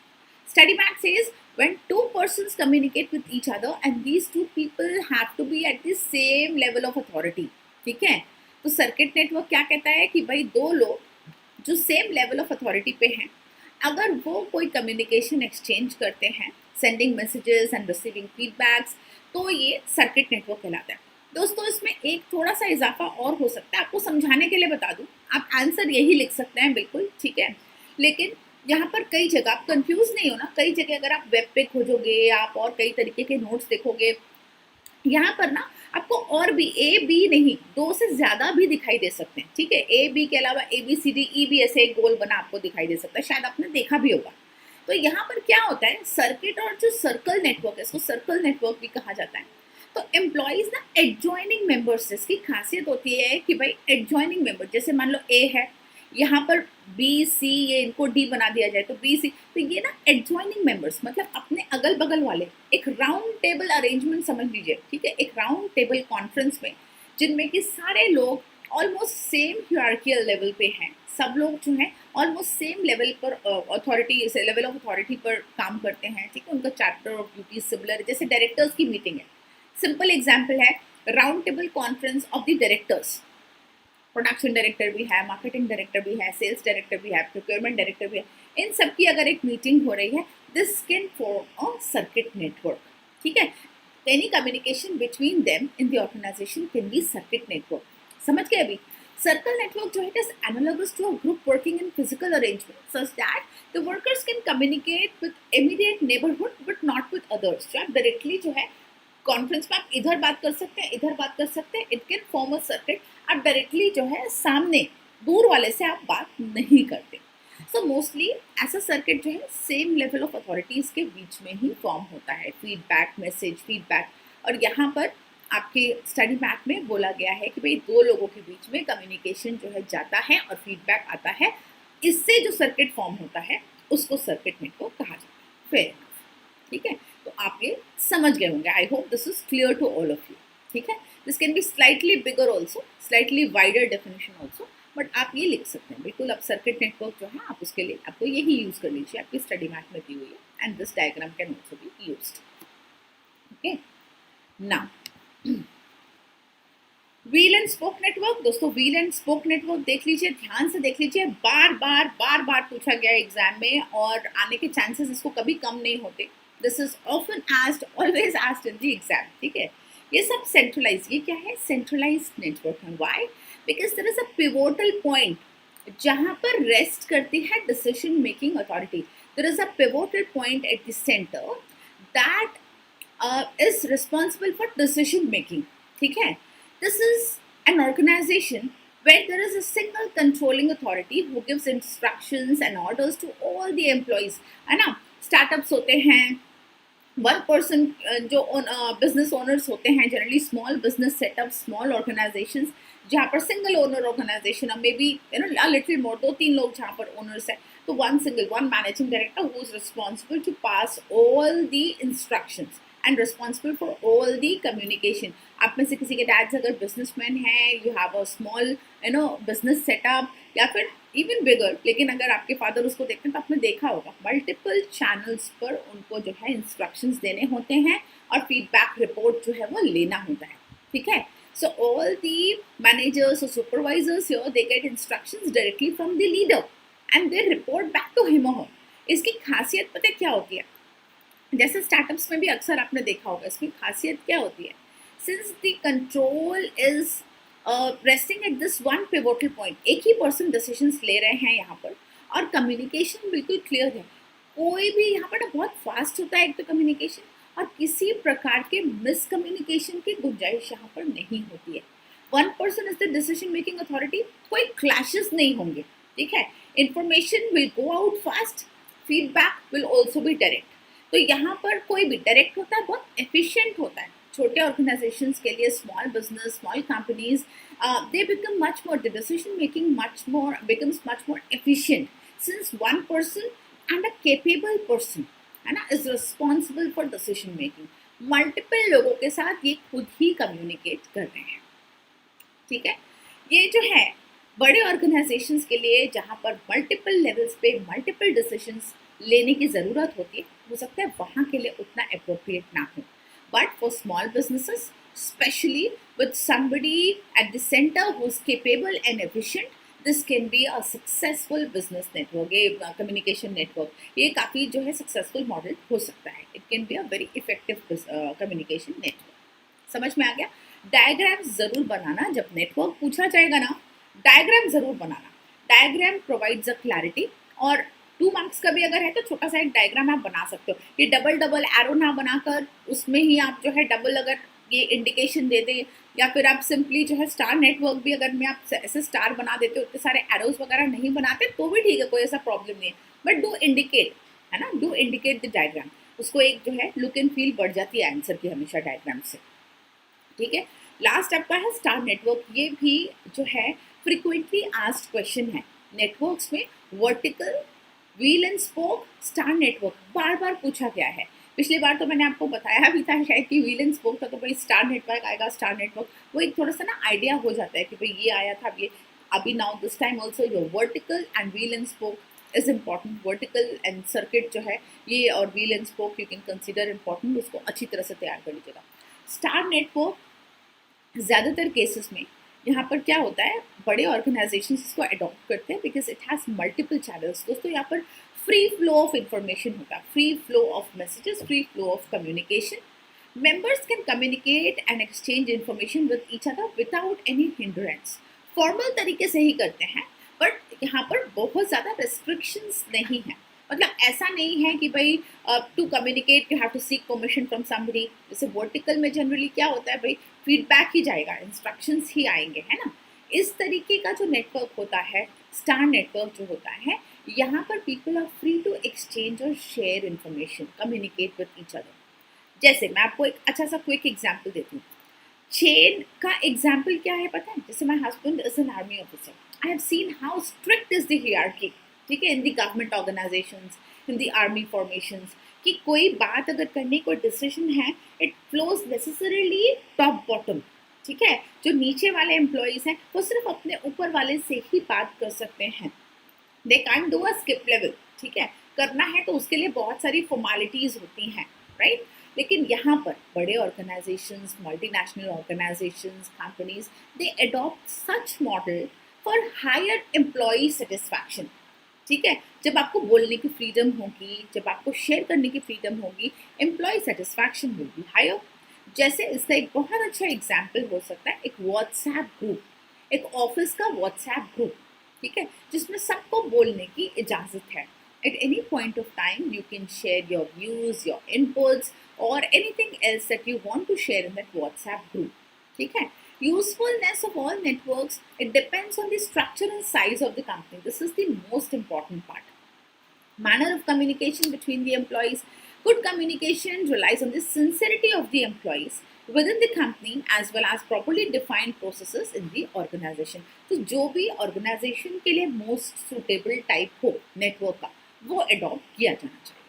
Study mat says when two persons communicate with each other and these two people have to be at the same level of authority। ठीक है, तो सर्किट नेटवर्क क्या कहता है कि भाई दो लोग जो सेम लेवल ऑफ अथॉरिटी पे हैं, अगर वो कोई कम्युनिकेशन एक्सचेंज करते हैं, sending messages and receiving feedbacks, तो ये सर्किट नेटवर्क कहलाता है। दोस्तों इसमें एक थोड़ा सा इजाफा और हो सकता है, आपको समझाने के लिए बता दूं, आप आंसर यही लिख सकते हैं बिल्कुल, ठीक है, लेकिन यहाँ पर कई जगह आप कंफ्यूज नहीं हो ना, कई जगह अगर आप वेब पे खोजोगे, आप और कई तरीके के नोट्स देखोगे, यहाँ पर ना आपको और भी ए बी नहीं, दो से ज्यादा भी दिखाई दे सकते हैं। ठीक है, ए बी के अलावा A B C D E भी ऐसे एक गोल बना आपको दिखाई दे सकता है, शायद आपने देखा भी होगा। तो यहाँ पर क्या होता है, सर्किट और जो सर्कल नेटवर्क है, इसको सर्कल नेटवर्क भी कहा जाता है। तो एम्प्लॉइज ना एडजॉइनिंग मेंबर्स, इसकी खासियत होती है कि भाई एडजॉइनिंग मेंबर, जैसे मान लो ए है, यहाँ पर बी सी, ये इनको डी बना दिया जाए तो बी सी, तो ये ना एडजॉइनिंग मेंबर्स मतलब अपने अगल बगल वाले, एक राउंड टेबल अरेंजमेंट समझ लीजिए। ठीक है, एक राउंड टेबल कॉन्फ्रेंस में जिनमें कि सारे लोग ऑलमोस्ट सेम हियरार्कियल लेवल पे हैं, सब लोग जो हैं ऑलमोस्ट सेम लेवल पर अथॉरिटी, लेवल ऑफ अथॉरिटी पर काम करते हैं। ठीक है, उनका चैप्टर ऑफ ड्यूटी सिमिलर, जैसे डायरेक्टर्स की मीटिंग है, सिंपल एग्जाम्पल है round table conference of the directors. Production director भी है, मार्केटिंग डायरेक्टर भी है, सेल्स डायरेक्टर भी है, प्रोक्योरमेंट डायरेक्टर भी है, इन सब की अगर एक मीटिंग हो रही है, this can form a circuit network, ठीक है। Any communication between them in the organization can be circuit network. समझ गए अभी? सर्कल नेटवर्क जो है, it is analogous to a group working in physical arrangement such that the workers can communicate with immediate neighbourhood but not with others. जो आप directly जो है conference में आप इधर बात कर सकते हैं, इधर बात कर सकते हैं, it can form a circuit. आप डायरेक्टली जो है सामने दूर वाले से आप बात नहीं करते। सो मोस्टली ऐसा सर्किट जो है सेम लेवल ऑफ अथॉरिटीज के बीच में ही फॉर्म होता है, फीडबैक, मैसेज, फीडबैक। और यहाँ पर आपके स्टडी मैप में बोला गया है कि भाई दो लोगों के बीच में कम्युनिकेशन जो है जाता है और फीडबैक आता है, इससे जो सर्किट फॉर्म होता है उसको सर्किट नेटवर्क कहा जाता है। फिर ठीक है, तो आप ये समझ गए होंगे। I hope this is clear to all of you. ठीक है, this can be slightly bigger also, slightly wider definition also, but आप ये लिख सकते हैं बिल्कुल। अब सर्किट नेटवर्क जो है आप उसके लिए आपको यही यूज कर लीजिए, आपकी स्टडी मैप में दी हुई है, and this diagram can also be used. Okay, now wheel and spoke network. दोस्तों व्हील एंड स्पोक नेटवर्क देख लीजिए, ध्यान से देख लीजिए, बार बार पूछा गया एग्जाम में, और आने के चांसेस इसको कभी कम नहीं होते। This is often asked, always asked in the exam. ठीक है, ये सब सेंट्रलाइज, ये क्या है? सेंट्रलाइज नेटवर्क है। Why? Because there is a pivotal point जहां पर रेस्ट करती है decision making authority. There is a pivotal point at the centre that is responsible for decision making. ठीक है, this is an organization where there is a single controlling authority who gives instructions and orders to all the employees, है ना। Startups होते हैं, one person जो business owners होते हैं, generally small business setup, small organizations जहाँ पर single owner organization, may be you know little more, 2-3 लोग जहाँ पर ओनर्स है, तो one managing director who is responsible to pass all the instructions and responsible for all the communication. आप में से किसी के डैड्स अगर बिजनेसमैन है, you have a small you know business setup, या फिर इवन बिगर, लेकिन अगर आपके फादर उसको देखते हैं तो आपने देखा होगा मल्टीपल चैनल्स पर उनको जो है इंस्ट्रक्शंस देने होते हैं और फीडबैक रिपोर्ट जो है वो लेना होता है। ठीक है, सो ऑल दी मैनेजर्स और supervisors here they get instructions directly from the leader and they report back to him और हर। इसकी खासियत पता है क्या होती है? जैसे स्टार्टअप्स में भी अक्सर आपने देखा होगा, इसकी खासियत क्या होती है? Since the control is resting at this one pivotal point, एक ही पर्सन डिसीजंस ले रहे हैं यहाँ पर, और कम्युनिकेशन बिल्कुल क्लियर है। कोई भी यहाँ पर ना बहुत फास्ट होता है एक तो कम्युनिकेशन, और किसी प्रकार के मिसकम्युनिकेशन की गुंजाइश यहाँ पर नहीं होती है। One person is the decision making authority, कोई क्लैशेस नहीं होंगे। ठीक है, information will go out fast, feedback will also be direct. तो यहाँ पर कोई भी डायरेक्ट होता है, बहुत एफिशिएंट होता है। छोटे ऑर्गेनाइजेशंस के लिए, small business, small companies, they become much more, the decision making becomes much more efficient since one person and a capable person है ना is responsible for decision making। Multiple लोगों के साथ ये खुद ही कम्युनिकेट कर रहे हैं। ठीक है, ये जो है बड़े ऑर्गेनाइजेशंस के लिए जहाँ पर मल्टीपल लेवल्स पे मल्टीपल डिसीजंस लेने की ज़रूरत होती है, हो सकता है वहाँ के लिए उतना अप्रोप्रिएट ना हो, but for small businesses specially with somebody at the center who's capable and efficient, this can be a successful business network, a communication network। ये काफ़ी जो है सक्सेसफुल मॉडल हो सकता है। It can be a very effective communication network। समझ में आ गया? डायग्राम ज़रूर बनाना, जब नेटवर्क पूछा जाएगा ना, डायग्राम ज़रूर बनाना। डायग्राम प्रोवाइड्स अ क्लैरिटी, और 2 मार्क्स का भी अगर है तो छोटा सा एक डायग्राम आप बना सकते हो। ये डबल एरो ना बनाकर उसमें ही आप जो है डबल अगर ये इंडिकेशन दे दें, या फिर आप सिंपली जो है स्टार नेटवर्क भी अगर मैं आप ऐसे स्टार बना देते हो, इतने सारे एरोज वगैरह नहीं बनाते तो भी ठीक है, कोई ऐसा प्रॉब्लम नहीं है, बट डू इंडिकेट, है ना, डू इंडिकेट द डायग्राम। उसको एक जो है लुक एंड फील बढ़ जाती है आंसर की हमेशा डायग्राम से। ठीक है, लास्ट आपका है स्टार नेटवर्क। ये भी जो है फ्रिक्वेंटली आस्क्ड क्वेश्चन है नेटवर्क्स में। Vertical, wheel and spoke, star network बार बार पूछा गया है। पिछली बार तो मैंने आपको बताया भी था शायद कि व्हील एंड स्पोक था, तो भाई स्टार नेटवर्क आएगा। स्टार नेटवर्क वो एक थोड़ा सा ना आइडिया हो जाता है कि भाई ये आया था, ये अभी now this time also your vertical and wheel and spoke is important. Vertical and circuit जो है ये, और wheel and spoke you can consider important, उसको अच्छी तरह से तैयार कर लीजिएगा। स्टार नेटवर्क ज़्यादातर केसेस में यहाँ पर क्या होता है, बड़े ऑर्गेनाइजेशन इसको अडॉप्ट करते हैं because it has multiple channels. दोस्तों यहाँ पर फ्री फ्लो ऑफ इंफॉर्मेशन होता है, free flow of messages, free flow of communication. Members can communicate and exchange information with each other without any hindrance. Formal तरीके से ही करते हैं, बट यहाँ पर बहुत ज़्यादा restrictions नहीं है। मतलब ऐसा नहीं है कि भाई to communicate you have to seek permission from somebody. जैसे वर्टिकल में जनरली क्या होता है भाई, फीडबैक ही जाएगा, इंस्ट्रक्शंस ही आएंगे, है ना। इस तरीके का जो नेटवर्क होता है, स्टार नेटवर्क जो होता है, यहाँ पर people are free to exchange और share information, communicate with each other. जैसे मैं आपको एक अच्छा सा क्विक एग्जांपल देती हूँ। चेन का एग्जाम्पल क्या है पता है? जैसे my husband is an army officer, I have seen how strict is the hierarchy, ठीक है, in the government organisations, in the army formations, कि कोई बात अगर करने कोई डिसीजन है, it flows necessarily top bottom, ठीक है। जो नीचे वाले एम्प्लॉयज हैं वो सिर्फ अपने ऊपर वाले से ही बात कर सकते हैं, they can't do a skip level, ठीक है। करना है तो उसके लिए बहुत सारी फॉर्मेलिटीज होती हैं, राइट। लेकिन यहाँ पर बड़े organizations, multinational organizations, companies, they adopt such model for higher employ satisfaction, ठीक है। जब आपको बोलने की फ्रीडम होगी, जब आपको शेयर करने की फ्रीडम होगी, employ satisfaction will be higher. जैसे इसका एक बहुत अच्छा एग्जाम्पल हो सकता है एक व्हाट्सएप ग्रुप, एक ऑफिस का व्हाट्सएप ग्रुप, ठीक है, जिसमें सबको बोलने की इजाज़त है। At any point of time, you can share your views, your inputs, or anything else that you want to share in that WhatsApp group. ठीक है? Usefulness of all networks, it depends on the structure and size of the company. This is the most important part. Manner of communication between the employees. Good communication relies on the sincerity of the employees within the company as well as properly defined processes in the organization. तो जो भी organization के लिए most suitable type हो network का, वो adopt किया जाना चाहिए।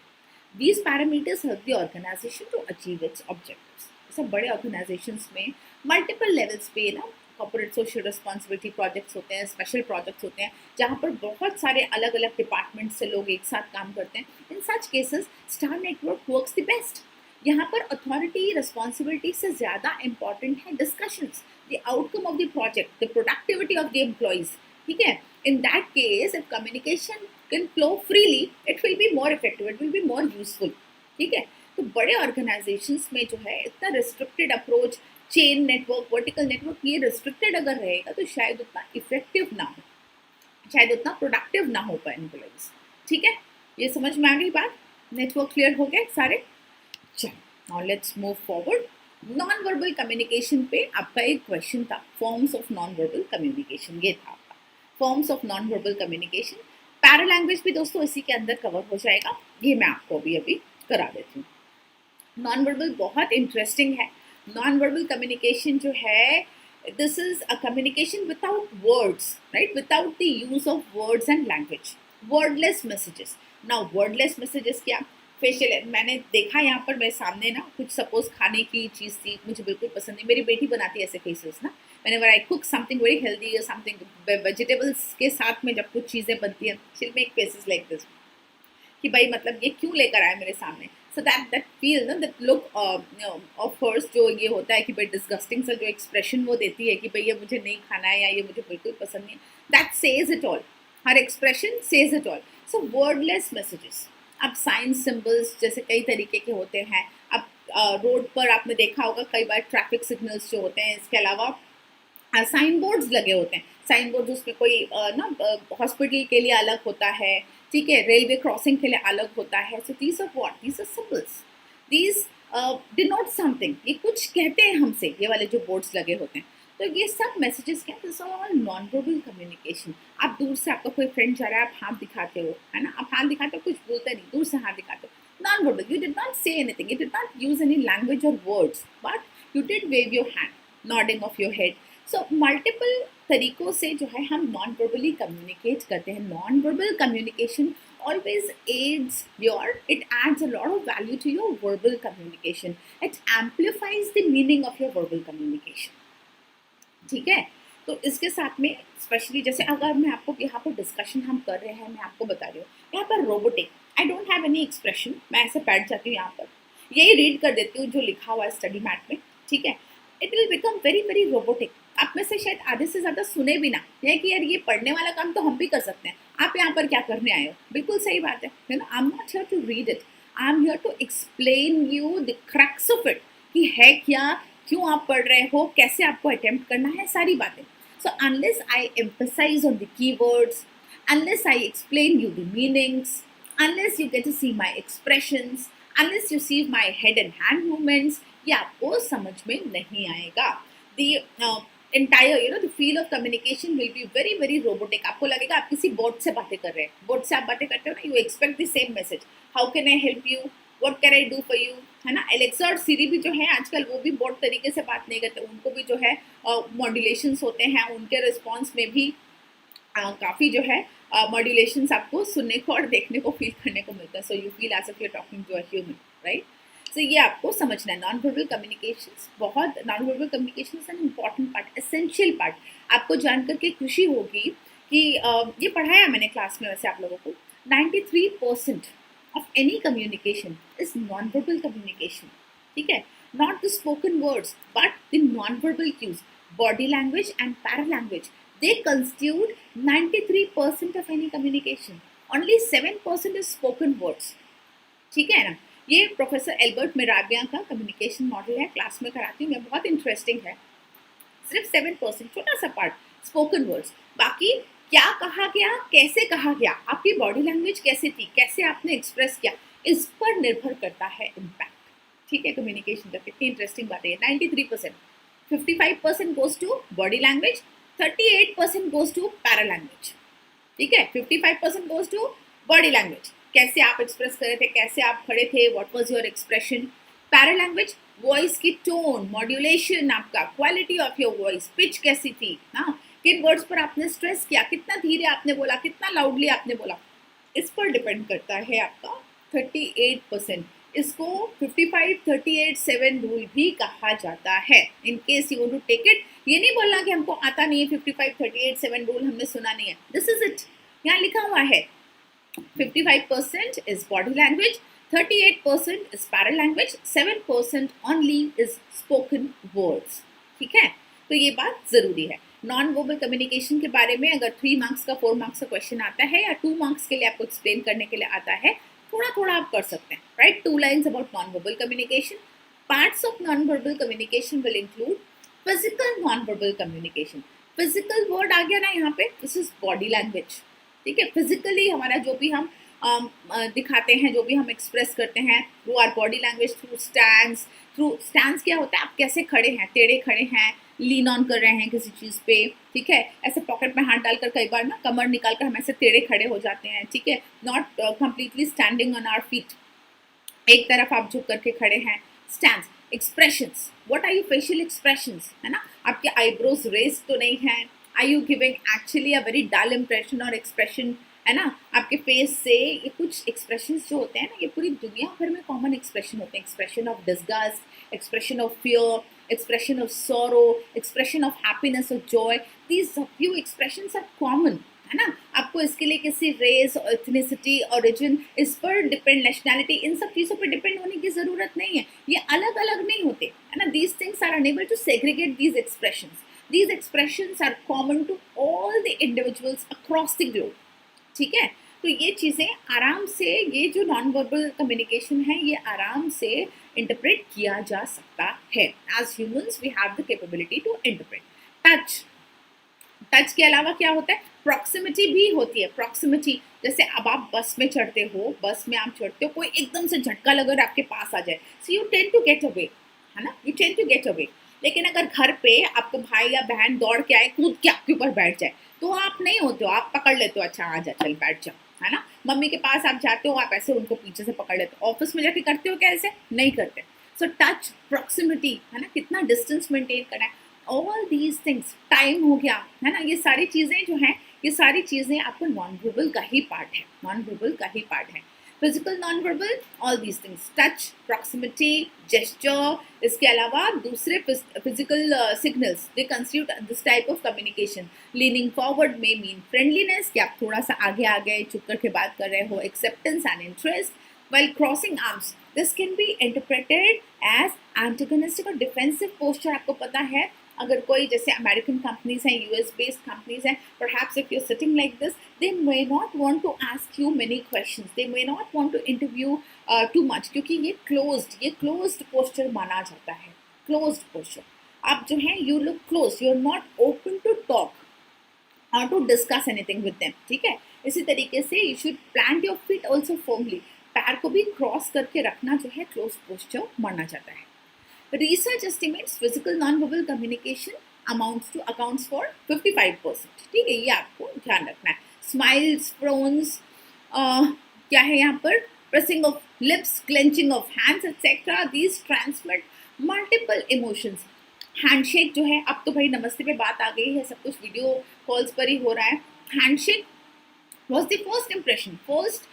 These parameters help the organization to achieve its objectives. सब बड़े organizations में multiple levels पे ना कॉर्पोरेट सोशल रिस्पॉन्सिबिलिटी प्रोजेक्ट्स होते हैं, स्पेशल प्रोजेक्ट्स होते हैं, जहाँ पर बहुत सारे अलग अलग डिपार्टमेंट से लोग एक साथ काम करते हैं। In such cases star network works the best. यहाँ पर अथॉरिटी रिस्पॉन्सिबिलिटी से ज़्यादा इंपॉर्टेंट है discussions, the outcome of the project, the productivity of the employees, ठीक है। In that case if communication can flow freely, it will be more effective, it will be more useful, ठीक है। तो बड़े organisations में जो है इतना restricted approach, chain network, vertical network, ये रिस्ट्रिक्टेड अगर रहेगा तो शायद उतना इफेक्टिव ना हो, शायद उतना प्रोडक्टिव ना हो पाए एम्प्लॉइज, ठीक है। ये समझ में आ गई बात? नेटवर्क क्लियर हो गए सारे? चलो now let's move forward. Non verbal communication पे आपका एक क्वेश्चन था, forms of non verbal communication, ये था आपका forms of non verbal communication. Para language भी दोस्तों इसी के अंदर कवर हो जाएगा, ये मैं आपको अभी करा देती हूँ। नॉन वर्बल बहुत इंटरेस्टिंग है। Non-verbal communication जो है, this is a communication without words, right? Without the use of words and language. Wordless messages. Now, wordless messages क्या? फेशियल, मैंने देखा यहाँ पर मेरे सामने ना कुछ सपोज खाने की चीज़ थी, मुझे बिल्कुल पसंद नहीं, मेरी बेटी बनाती है ऐसे फेसेस ना, whenever I cook something very healthy or something vegetables के साथ में जब कुछ चीज़ें बनती हैं, she'll make faces like this कि भाई मतलब ये क्यों लेकर आए मेरे सामने। सो दैट फील ना, दैट लुक ऑफ हर्स, जो ये होता है कि भाई डिस्गस्टिंग सा जो एक्सप्रेशन वो देती है कि भाई ये मुझे नहीं खाना है या ये मुझे बिल्कुल पसंद नहीं है, that says it all, her expression says it all. So wordless messages. अब साइंस सिंबल्स जैसे कई तरीके के होते हैं। अब रोड पर आपने देखा होगा कई बार ट्रैफिक सिग्नल्स जो होते हैं, इसके अलावा साइन बोर्ड्स लगे होते हैं। साइन बोर्ड उसमें कोई ना हॉस्पिटल के लिए अलग होता है, ठीक है, रेलवे क्रॉसिंग के लिए अलग होता है। So these are what, these are symbols, these denote something, ये कुछ कहते हैं हमसे, ये वाले जो बोर्ड्स लगे होते हैं। तो ये सब मैसेजेस क्या, this are all non verbal communication. आप दूर से, आपका कोई फ्रेंड जा रहा है, आप हाथ दिखाते हो, है ना, आप हाथ दिखाते हो, कुछ बोलते नहीं, दूर से हाथ दिखाते हो, non verbal, you did not say anything, you did not use any language और words, but you did wave your hand, nodding of your head. So multiple तरीकों से जो है हम नॉन वर्बली कम्युनिकेट करते हैं। Non verbal communication always aids it adds a lot of value to your verbal communication. It amplifies the meaning of your verbal communication. ठीक है, तो इसके साथ में स्पेशली जैसे अगर मैं आपको यहाँ पर डिस्कशन हम कर रहे हैं, मैं आपको बता रही हूँ यहाँ पर robotic, I don't have any expression, मैं ऐसे बैठ जाती हूँ यहाँ पर, यही रीड कर देती हूँ जो लिखा हुआ है स्टडी मैट में, ठीक है, it will become very very robotic. आप में से शायद आधे से ज़्यादा सुने भी ना, है कि यार ये पढ़ने वाला काम तो हम भी कर सकते हैं, आप यहाँ पर क्या करने आए हो। बिल्कुल सही बात है ना। I am not here to read it, I am here to explain you the crux of it, कि है क्या, क्यों आप पढ़ रहे हो, कैसे आपको अटेम्प्ट करना है, सारी बातें। So unless I emphasise on the keywords, unless I explain you the meanings, unless you get to see my expressions, unless you see my head and hand movements, ये आपको समझ में नहीं आएगा। The entire the feel of communication will be very very robotic। आपको लगेगा आप किसी बोर्ड से बातें कर रहे हैं। बोर्ड से आप बातें करते हो ना, you expect the same message, how can I help you, what can I do for you, है ना। एलेक्सा और सीरी भी जो है आजकल वो भी बोर्ड तरीके से बात नहीं करते, उनको भी जो है मॉड्यूलेशंस होते हैं, उनके रिस्पॉन्स में भी काफ़ी जो है मॉड्यूलेशंस आपको सुनने को और देखने को फील करने को मिलता है। So you feel as if you are talking to a human, right. So ये आपको समझना है। Non verbal communications non verbal communication is an important part, essential part. आपको जानकर के खुशी होगी कि ये पढ़ाया मैंने क्लास में वैसे आप लोगों को, 93% of any communication is non verbal communication, ठीक है। Not the spoken words but the non verbal cues, body language and para language, they constitute 93% of any communication. Only 7% is spoken words, ठीक है ना। ये प्रोफेसर एल्बर्ट मेराबिया का communication model है, class में कराती हूँ मैं, बहुत इंटरेस्टिंग है। सिर्फ 7%, छोटा सा पार्ट स्पोकन वर्ड्स, बाकी क्या कहा गया, कैसे कहा गया, आपकी बॉडी लैंग्वेज कैसे थी, कैसे आपने एक्सप्रेस किया, इस पर निर्भर करता है इम्पैक्ट, ठीक है। कम्युनिकेशन का कितनी इंटरेस्टिंग बात है। 93%, 55% goes to body language, 38% goes to para language, ठीक है। 55% goes to body language, कैसे आप एक्सप्रेस कर रहे थे, कैसे आप खड़े थे, what was your expression. Para language, voice की टोन, मॉड्यूलेशन, आपका quality of your voice, pitch कैसी थी ना, किन वर्ड्स पर आपने स्ट्रेस किया, कितना धीरे आपने बोला, कितना लाउडली आपने बोला, इस पर डिपेंड करता है आपका 38%। इसको 55-38-7 रूल भी कहा जाता है। In case you want to take it, ये नहीं बोलना कि हमको आता नहीं है 55-38-7 रूल, हमने सुना नहीं है, दिस इज इट, यहाँ लिखा हुआ है। 55% is body language, 38% is para language, 7% only is spoken words, ठीक है। तो ये बात जरूरी है। नॉन वर्बल कम्युनिकेशन के बारे में अगर 3 मार्क्स का 4 मार्क्स का क्वेश्चन आता है या 2 मार्क्स के लिए आपको एक्सप्लेन करने के लिए आता है, थोड़ा थोड़ा आप कर सकते हैं, right. 2 lines about non verbal communication. Parts of non verbal communication will include physical non verbal communication. Physical word आ गया ना यहाँ पे, दिस इज बॉडी लैंग्वेज, ठीक है। फिजिकली हमारा जो भी हम दिखाते हैं, जो भी हम एक्सप्रेस करते हैं through our body language, through stands क्या होता है, आप कैसे खड़े हैं, टेढ़े खड़े हैं, लीन ऑन कर रहे हैं किसी चीज़ पे, ठीक है। ऐसे पॉकेट में हाथ डालकर कई बार ना कमर निकाल कर हम ऐसे टेढ़े खड़े हो जाते हैं, ठीक है। Not completely standing on our feet, एक तरफ आप झुक करके खड़े हैं। Stands, expressions, what are you facial expressions, है ना, आपके आईब्रोज रेज तो नहीं है, are you giving actually a very dull impression और एक्सप्रेशन, है ना। आपके फेस से ये कुछ एक्सप्रेशंस जो होते हैं ना, ये पूरी दुनिया भर में कॉमन एक्सप्रेशन होते हैं। Expression of disgust, expression of fear, expression of sorrow, expression of happiness or joy, these few expressions are common, है ना। आपको इसके लिए किसी रेस, एथनिसिटी, ओरिजिन, इस पर डिपेंड, नेशनैलिटी, इन सब चीज़ों पर डिपेंड होने की ज़रूरत नहीं है। ये अलग अलग नहीं होते, है ना। these things are unable to segregate these expressions. These expressions are common to all the individuals across the globe, ठीक है। तो ये चीज़ें आराम से, ये जो नॉन वर्बल कम्युनिकेशन है, ये आराम से इंटरप्रेट किया जा सकता है। As humans we have the capability to interpret. Touch के अलावा क्या होता है, प्रॉक्सिमिटी भी होती है। प्रॉक्सिमिटी, जैसे अब आप बस में चढ़ते हो, बस में आप चढ़ते हो, कोई एकदम से झटका लगा आपके पास आ जाए, so you tend to get away, है ना, you tend to get away. लेकिन अगर घर पे आपका भाई या बहन दौड़ के आए, कूद के आपके ऊपर बैठ जाए, तो आप नहीं होते हो, आप पकड़ लेते हो, अच्छा आ जा, चल बैठ जाओ, है ना। मम्मी के पास आप जाते हो, आप ऐसे उनको पीछे से पकड़ लेते हो। ऑफिस में जाके करते हो क्या, ऐसे नहीं करते। सो टच, प्रॉक्सिमिटी, है ना, कितना डिस्टेंस मेंटेन करना है, ऑल दीज थिंग्स, टाइम हो गया, है ना, ये सारी चीज़ें जो हैं, ये सारी चीज़ें आपको नॉन वर्बल का ही पार्ट है, नॉन वर्बल का ही पार्ट है। Physical non verbal, all these things, touch, proximity, gesture, इसके अलावा दूसरे physical signals, they constitute this type of communication. Leaning forward में मीन फ्रेंडलीनेस, कि आप थोड़ा सा आगे आ गए, चुप करके बात कर रहे हो, acceptance and interest. While crossing arms, this can be interpreted as antagonistic और defensive posture, आपको पता है अगर कोई जैसे अमेरिकन कंपनीज हैं, यूएस बेस्ड कंपनीज हैं, perhaps if you are sitting like this, they may not want to ask you many questions, they may not want to interview too much, क्योंकि ये क्लोज्ड पोस्चर माना जाता है, closed posture. आप जो है you look close, you are not open to talk or to discuss anything with them, ठीक है। इसी तरीके से you should plant your feet also firmly, पैर को भी क्रॉस करके रखना जो है क्लोज पोस्चर माना जाता है। Research estimates physical non verbal communication accounts for 55%, ठीक है, ये आपको ध्यान रखना है। स्माइल्स, फ्रोन्स, क्या है यहाँ पर, pressing of lips, clenching of hands etcetera, these transmit multiple emotions. Handshake जो है, अब तो भाई नमस्ते पे बात आ गई है, सब कुछ वीडियो कॉल्स पर ही हो रहा है। Handshake was the first impression, first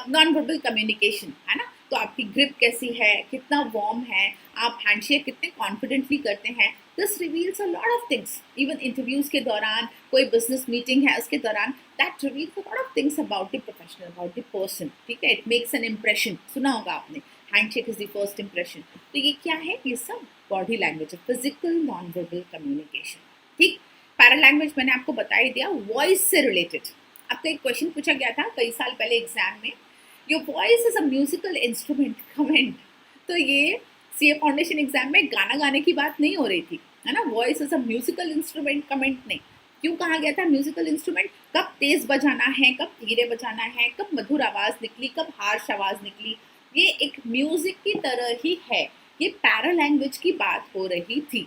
non verbal communication, है ना। तो आपकी ग्रिप कैसी है, कितना वार्म है, आप हैंडशेक कितने कॉन्फिडेंटली करते हैं, this reveals a lot of things. Even interviews के दौरान, कोई बिजनेस मीटिंग है उसके दौरान, that reveals a lot of things about the professional, about the person, ठीक है। इट मेक्स एन इम्प्रेशन, सुना होगा आपने, handshake is the first impression. तो ये क्या है, ये सब बॉडी लैंग्वेज है, फिजिकल नॉन वर्बल कम्युनिकेशन, ठीक। पैरा लैंग्वेज मैंने आपको बता ही दिया, वॉइस से रिलेटेड आपका एक क्वेश्चन पूछा गया था कई साल पहले एग्जाम में, your voice is a musical instrument, comment. तो ये सीए फाउंडेशन एग्जाम में गाना गाने की बात नहीं हो रही थी, है ना, voice is a musical instrument, comment नहीं। क्यों कहा गया था म्यूजिकल इंस्ट्रूमेंट, कब तेज बजाना है, कब धीरे बजाना है, कब मधुर आवाज निकली, कब हार्श आवाज निकली, ये एक म्यूजिक की तरह ही है, ये पैरा लैंग्वेज की बात हो रही थी,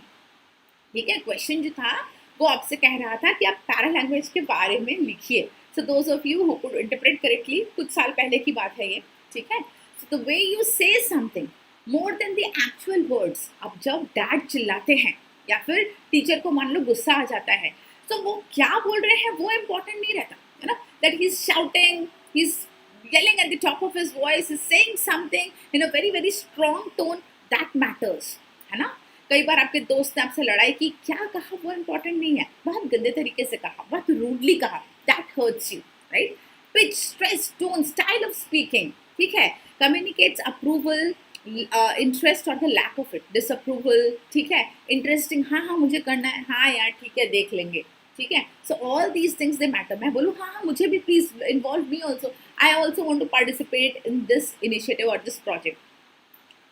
ठीक है। क्वेश्चन जो था वो आपसे कह रहा था कि आप पैरा लैंग्वेज के बारे में लिखिए। So those of you who could interpret correctly, कुछ साल पहले की बात है ये, ठीक है। सो द वे यू से something more than the actual words, अब जब डैड चिल्लाते हैं या फिर टीचर को मान लो गुस्सा आ जाता है, तो वो क्या बोल रहे हैं वो इम्पोर्टेंट नहीं रहता, है ना, that he is shouting, he is yelling at the top of his voice, is saying something in a very very strong tone, that matters, है ना। कई बार आपके दोस्त ने आपसे लड़ाई की, क्या कहा वो इम्पोर्टेंट नहीं है, बहुत गंदे तरीके से कहा, बहुत रूडली कहा, that hurts you, right. Pitch, stress, tone, style of speaking, ठीक है, कम्युनिकेट्स अप्रूवल, इंटरेस्ट और the lack of it, disapproval, ठीक है, इंटरेस्टिंग, हाँ हाँ मुझे करना है, हाँ यार ठीक है देख लेंगे, ठीक है। So all these things they matter, मैं बोलूँ हाँ हाँ मुझे भी please involve me also, I also want to participate in this initiative और दिस प्रोजेक्ट,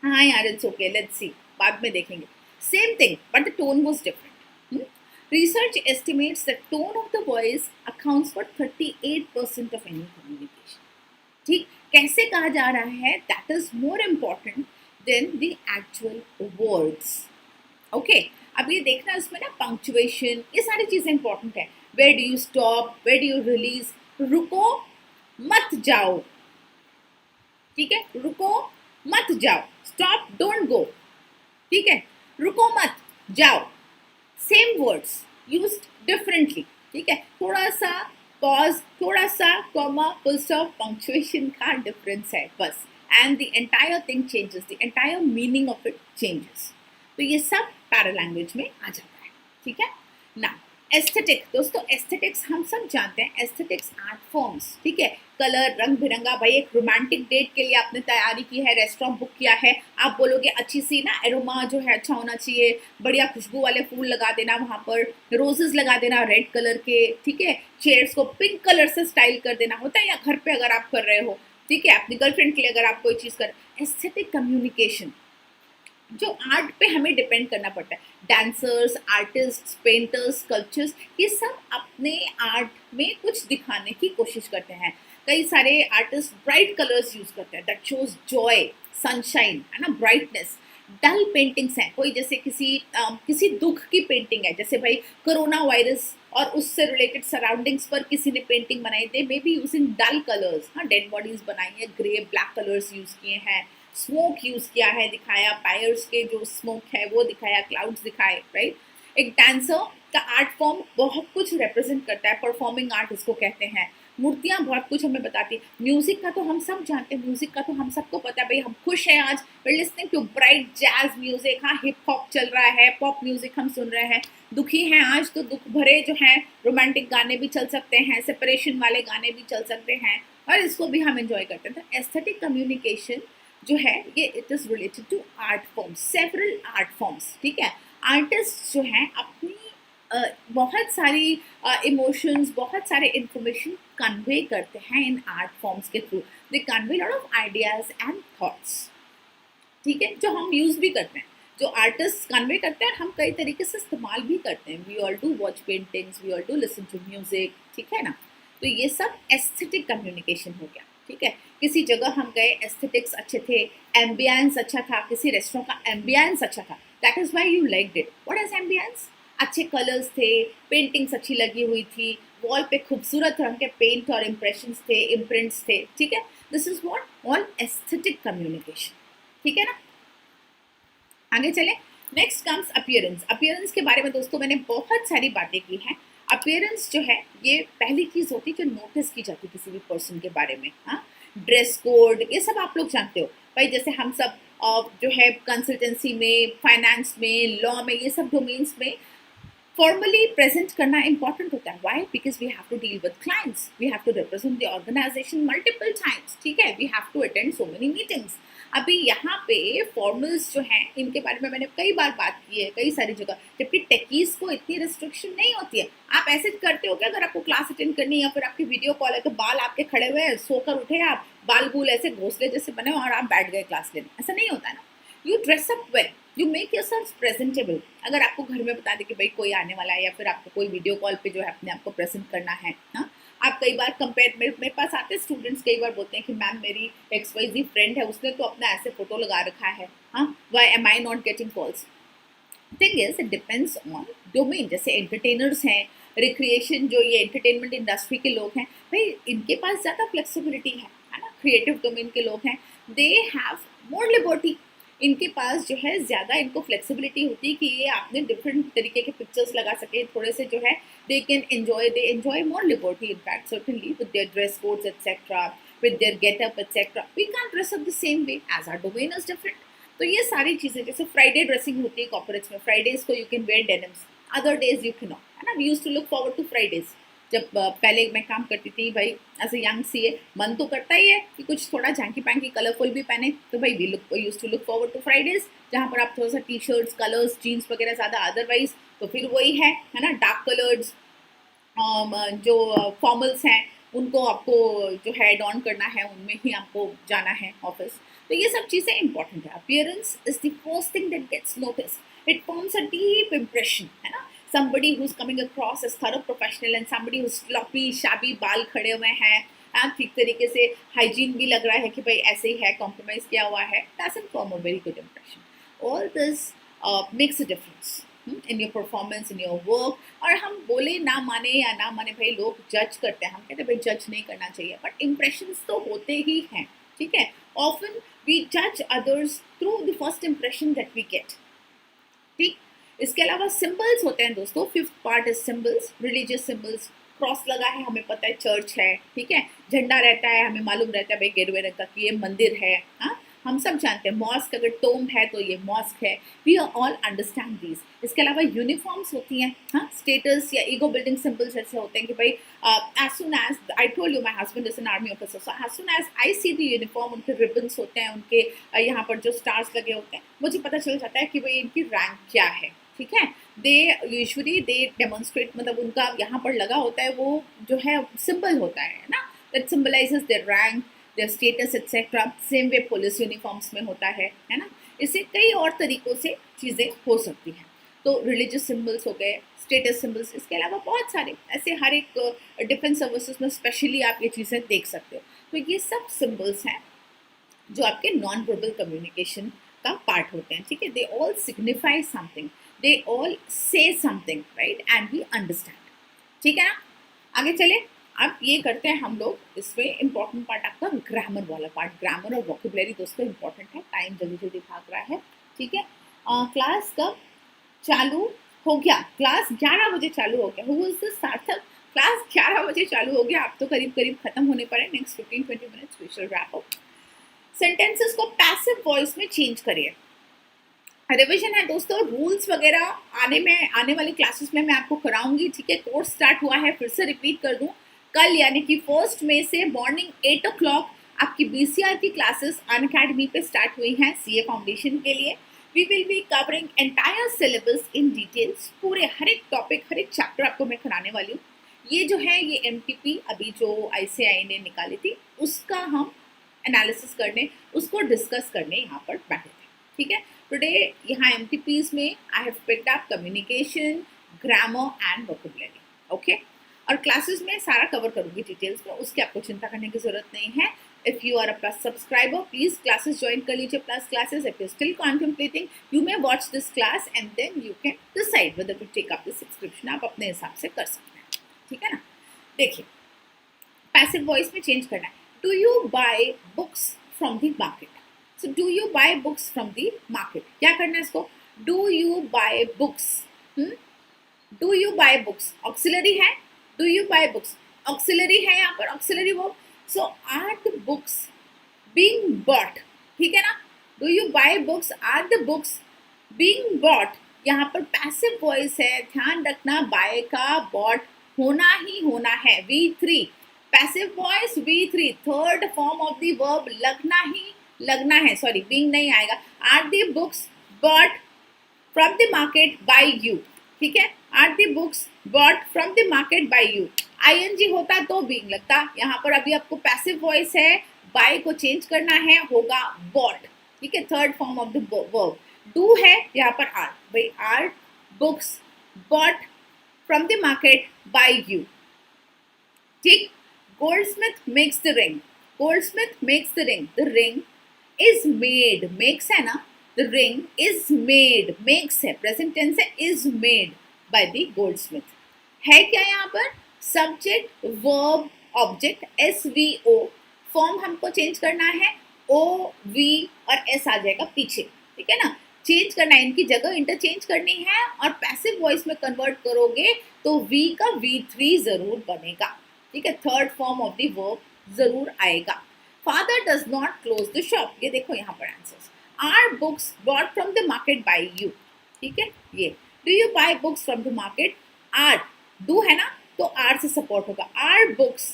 हाँ यार इट्स ओके, लेट्स सी, बाद में देखेंगे, same thing but the tone was different. Research estimates the tone of the voice accounts for 38% of any communication, ठीक। कैसे कहा जा रहा है, that is more important than the actual words, okay. अब ये देखना इसमें ना पंक्चुएशन, ये सारी चीजें इंपॉर्टेंट है, where do you stop, where do you release, रुको मत जाओ, ठीक है, रुको मत जाओ, स्टॉप डोंट गो, ठीक है, रुको मत जाओ, सेम वर्ड्स यूज्ड डिफरेंटली, ठीक है, थोड़ा सा पॉज, थोड़ा सा कॉमा, फुल स्टॉप, पंक्चुएशन का डिफरेंस है बस, and the entire thing changes, the entire meaning of it changes. तो ये सब पैरा लैंग्वेज में आ जाता है, ठीक है ना। एस्थेटिक, दोस्तों एस्थेटिक्स हम सब जानते हैं, एस्थेटिक्स आर्ट फॉर्म्स, ठीक है, कलर, रंग बिरंगा, भाई एक रोमांटिक डेट के लिए आपने तैयारी की है, रेस्टोरेंट बुक किया है, आप बोलोगे अच्छी सी ना एरोमा जो है अच्छा होना चाहिए, बढ़िया खुशबू वाले फूल लगा देना, वहाँ पर रोजेस लगा देना रेड कलर के, ठीक है, चेयर्स को पिंक कलर से स्टाइल कर देना होता है, या घर पे अगर आप कर रहे हो, ठीक है, अपनी गर्लफ्रेंड के लिए अगर आप कोई चीज़ कर, एस्थेटिक कम्युनिकेशन जो आर्ट पे हमें डिपेंड करना पड़ता है, डांसर्स, आर्टिस्ट, पेंटर्स, स्कल्पचर्स, ये सब अपने आर्ट में कुछ दिखाने की कोशिश करते हैं। कई सारे आर्टिस्ट ब्राइट कलर्स यूज करते हैं, दैट शोज जॉय, सनशाइन, है ना, ब्राइटनेस। डल पेंटिंग्स हैं, कोई जैसे किसी दुख की पेंटिंग है, जैसे भाई कोरोना वायरस और उससे रिलेटेड सराउंडिंग्स पर किसी ने पेंटिंग बनाई, they may be using dull colours, हाँ, डेड बॉडीज बनाई है, ग्रे ब्लैक कलर्स यूज किए हैं, स्मोक यूज किया है, दिखाया फायर्स के जो स्मोक है वो दिखाया, क्लाउड्स दिखाए, राइट। एक डांसर का आर्ट फॉर्म बहुत कुछ रिप्रेजेंट करता है, परफॉर्मिंग आर्ट इसको कहते हैं, मूर्तियां बहुत कुछ हमें बताती है, म्यूजिक का तो हम सब जानते हैं, म्यूजिक का तो हम सबको पता है, भाई हम खुश हैं आज, we listening to bright jazz music, हाँ हिप हॉप चल रहा है, पॉप म्यूजिक हम सुन रहे हैं, दुखी हैं आज तो दुख भरे जो हैं रोमांटिक गाने भी चल सकते हैं, सेपरेशन वाले गाने भी चल सकते हैं, और इसको भी हम एंजॉय करते हैं। तो एस्थेटिक कम्युनिकेशन जो है ये it is related to art forms, several art forms, ठीक है। आर्टिस्ट जो हैं अपनी बहुत सारी इमोशंस, बहुत सारे इंफॉर्मेशन कन्वे करते हैं इन आर्ट फॉर्म्स के through. They convey lot of ideas and thoughts, ठीक है, जो हम यूज भी करते हैं, जो आर्टिस्ट कन्वे करते हैं और हम कई तरीके से इस्तेमाल भी करते हैं. We all do watch paintings, we all do listen to music, ठीक है ना. तो ये सब एस्थेटिक कम्युनिकेशन हो गया, ठीक है. किसी जगह हम गए, एस्थेटिक्स अच्छे थे, एम्बियंस अच्छा था, किसी रेस्टोरेंट का एम्बियंस अच्छा था, that is why you liked it. What is ambience? अच्छे कलर्स थे, पेंटिंग्स अच्छी लगी हुई थी, वॉल पे खूबसूरत रंग के पेंट और इम्प्रेशंस थे, इम्प्रिंट्स थे, ठीक है. This is what all aesthetic communication, ठीक है ना. आगे चले. Next comes appearance. अपीयरेंस के बारे में दोस्तों मैंने बहुत सारी बातें की हैं. अपीयरेंस जो है ये पहली चीज होती है जो नोटिस की जाती है किसी भी पर्सन के बारे में. हाँ, ड्रेस कोड ये सब आप लोग जानते हो भाई. जैसे हम सब जो है कंसल्टेंसी में, फाइनेंस में, लॉ में, ये सब डोमेन्स में formally present करना important होता है. Why? Because we have to deal with clients, we have to represent the organization multiple times, ठीक है, we have to attend so many meetings. अभी यहाँ पे फॉर्मल्स जो हैं इनके बारे में मैंने कई बार बात की है कई सारी जगह, जबकि टेकीज को इतनी रिस्ट्रिक्शन नहीं होती है. आप ऐसे करते हो क्या, अगर आपको क्लास अटेंड करनी है या फिर आपकी वीडियो कॉल है तो बाल आपके खड़े हुए हैं, सोकर उठे आप, बाल बूल ऐसे घोंसले जैसे बने और आप बैठ गए क्लास लेने, ऐसा नहीं होता ना. You dress up well, you make yourself presentable. अगर आपको घर में बता दें कि भाई कोई आने वाला है या फिर आपको कोई वीडियो कॉल पे जो है अपने आप को प्रेजेंट करना है, हाँ, आप कई बार कंपेयर, मेरे पास आते स्टूडेंट्स कई बार बोलते हैं कि मैम मेरी XYZ फ्रेंड है, उसने तो अपना ऐसे फोटो लगा रखा है, हाँ, why am I not getting calls. Thing is it depends on domain. जैसे एंटरटेनर्स हैं, रिक्रिएशन जो ये एंटरटेनमेंट इंडस्ट्री के लोग हैं, भाई इनके पास ज़्यादा फ्लेक्सिबिलिटी है ना. क्रिएटिव डोमेन के लोग हैं, दे हैव मोर लिबर्टी. इनके पास जो है ज़्यादा इनको फ्लेक्सिबिलिटी होती है कि ये आपने डिफरेंट तरीके के पिक्चर्स लगा सके, थोड़े से जो है they can enjoy, they enjoy more liberty in fact certainly with their dress codes etcetera, with their getup etcetera. We can't dress up the same way as our domain is different. तो ये सारी चीज़ें, जैसे Friday dressing होती है corporates में, Fridays को you can wear denims, other days you can not, है ना. We used to look forward to Fridays. जब पहले मैं काम करती थी भाई एज ए यंग सीए, मन तो करता ही है कि कुछ थोड़ा झांकी पांकी कलरफुल भी पहने, तो भाई we used to look forward to Fridays, जहाँ पर आप थोड़ा सा टी शर्ट्स, कलर्स, जीन्स वगैरह ज़्यादा. अदरवाइज तो फिर वही है ना, डार्क कलर्स जो फॉर्मल्स हैं उनको आपको जो है डॉन करना है, उनमें ही आपको जाना है ऑफिस. तो ये सब चीज़ें इंपॉर्टेंट है. Appearance is the first thing that gets notice. It forms a deep impression, है ना. somebody who's coming across as thorough professional and somebody who's sloppy, shabby, बाल खड़े हुए हैं, ठीक तरीके से हाइजीन भी लग रहा है कि भाई ऐसे ही है, कॉम्प्रोमाइज़ किया हुआ है, doesn't form a very good impression. All this makes a difference in your performance, in your work. और हम बोले ना माने या ना माने, भाई लोग जज करते हैं, हम कहते हैं भाई जज नहीं करना चाहिए, बट impressions तो होते ही हैं, ठीक है. Often we judge others through the first impression that we get, ठीक. इसके अलावा सिंबल्स होते हैं दोस्तों. Fifth part is symbols, religious symbols. Cross लगा है, हमें पता है चर्च है, ठीक है. झंडा रहता है, हमें मालूम रहता है भाई गेरुए रंग का कि ये मंदिर है, हाँ, हम सब जानते हैं. मॉस्क अगर टोम्ब है तो ये मॉस्क है. We all understand these. इसके अलावा यूनिफॉर्म्स होती हैं, हाँ, स्टेटस या ईगो बिल्डिंग सिंबल्स ऐसे होते हैं कि भाई as soon as I told you my husband is an army officer, so as soon as I see the uniform, उनके रिबन्स होते हैं, उनके यहाँ पर जो स्टार्स लगे होते हैं, मुझे पता चल जाता है कि भाई इनकी रैंक क्या है, ठीक है. दे यूजुअली दे डेमोन्स्ट्रेट, मतलब उनका यहाँ पर लगा होता है वो जो है सिंबल होता है ना, that symbolises their rank, their status etcetera. Same way police uniforms में होता है ना. इससे कई और तरीक़ों से चीज़ें हो सकती हैं. तो रिलीजियस सिंबल्स हो गए, स्टेटस सिंबल्स, इसके अलावा बहुत सारे ऐसे हर एक डिफेंस सर्विसेज में स्पेशली आप ये चीज़ें देख सकते हो. तो ये सब सिंबल्स हैं जो आपके नॉन वर्बल कम्युनिकेशन का पार्ट होते हैं, ठीक है. They all signify something, they all say something, right, and we understand, ठीक है ना. आगे चले. अब ये करते हैं हम लोग इसमें इम्पॉर्टेंट पार्ट आपका ग्रामर वाला पार्ट. ग्रामर और वोकेबुलरी दोस्तों इम्पॉर्टेंट है. टाइम जल्दी जल्दी भाग रहा है, ठीक है. क्लास कब चालू हो गया? क्लास 11 बजे चालू हो गया. हु इज दिस सार्थक? क्लास 11 बजे चालू हो गया. अब तो करीब करीब खत्म होने पर है. Next 15-20 minutes we shall wrap up. Sentences को पैसिव वॉइस में चेंज करिए. रिविजन है दोस्तों, रूल्स वगैरह आने वाली क्लासेस में मैं आपको कराऊंगी, ठीक है. कोर्स स्टार्ट हुआ है, फिर से रिपीट कर दूं, कल यानी कि 1 मई से मॉर्निंग 8 o'clock आपकी BCR की क्लासेस अनअकैडमी पे स्टार्ट हुई हैं CA फाउंडेशन के लिए. We will be covering entire syllabus in details, पूरे हर एक टॉपिक, हर एक चैप्टर आपको मैं कराने वाली हूँ। ये जो है ये MTP अभी जो ICAI ने निकाली थी उसका हम एनालिसिस करने, उसको डिस्कस करने यहाँ पर बैठे थे, ठीक है। टुडे यहाँ MTPs में I have picked up communication, grammar and vocabulary, okay. और क्लासेस में सारा कवर करूँगी डिटेल्स में, उसकी आपको चिंता करने की जरूरत नहीं है। If you are a plus subscriber, please classes join कर लीजिए, plus classes. If you're still contemplating, you may watch this class and then you can decide whether to take up the subscription. आप अपने हिसाब से कर सकते हैं, ठीक है ना। देखिए, पैसिव वॉइस में चेंज करना है। Do you buy books from the market? So do you buy books from the market? क्या करना है इसको? Do you buy books? Do you buy books? Auxiliary है. Do you buy books? Auxiliary है यहाँ पर, auxiliary verb. So are the books being bought? ठीक है ना। Do you buy books? Are the books being bought? यहाँ पर passive voice है, ध्यान रखना buy का bought होना ही होना है। V3 passive voice, V3 third form of the verb लगना ही लगना है, सॉरी being नहीं आएगा। Are the books bought from the market by you? ठीक है, Are the books bought from the market by you? ING होता तो being लगता, यहाँ पर अभी आपको पैसिव वॉइस है, बाय को चेंज करना है, होगा bought, ठीक है, third form of the verb. Do है यहाँ पर आर, भाई are books bought from the market by you, ठीक। Goldsmith makes the ring, goldsmith makes the ring, the ring is made, makes है ना, the ring is made, makes है, present tense है, is made by the goldsmith. है क्या यहाँ पर? Subject verb object, SVO, form हमको चेंज करना है, OV और S आ जाएगा पीछे, ठीक है ना। चेंज करना है, इनकी जगह इंटरचेंज करनी है, और पैसिव वॉइस में कन्वर्ट करोगे तो V का V3 जरूर बनेगा, ठीक है, third form of the verb जरूर आएगा। Father does not close the shop, ये देखो यहाँ पर answers. Are books bought from the market by you, ठीक है। ये do you buy books from the market, are do है ना, तो आर से सपोर्ट होगा। Are books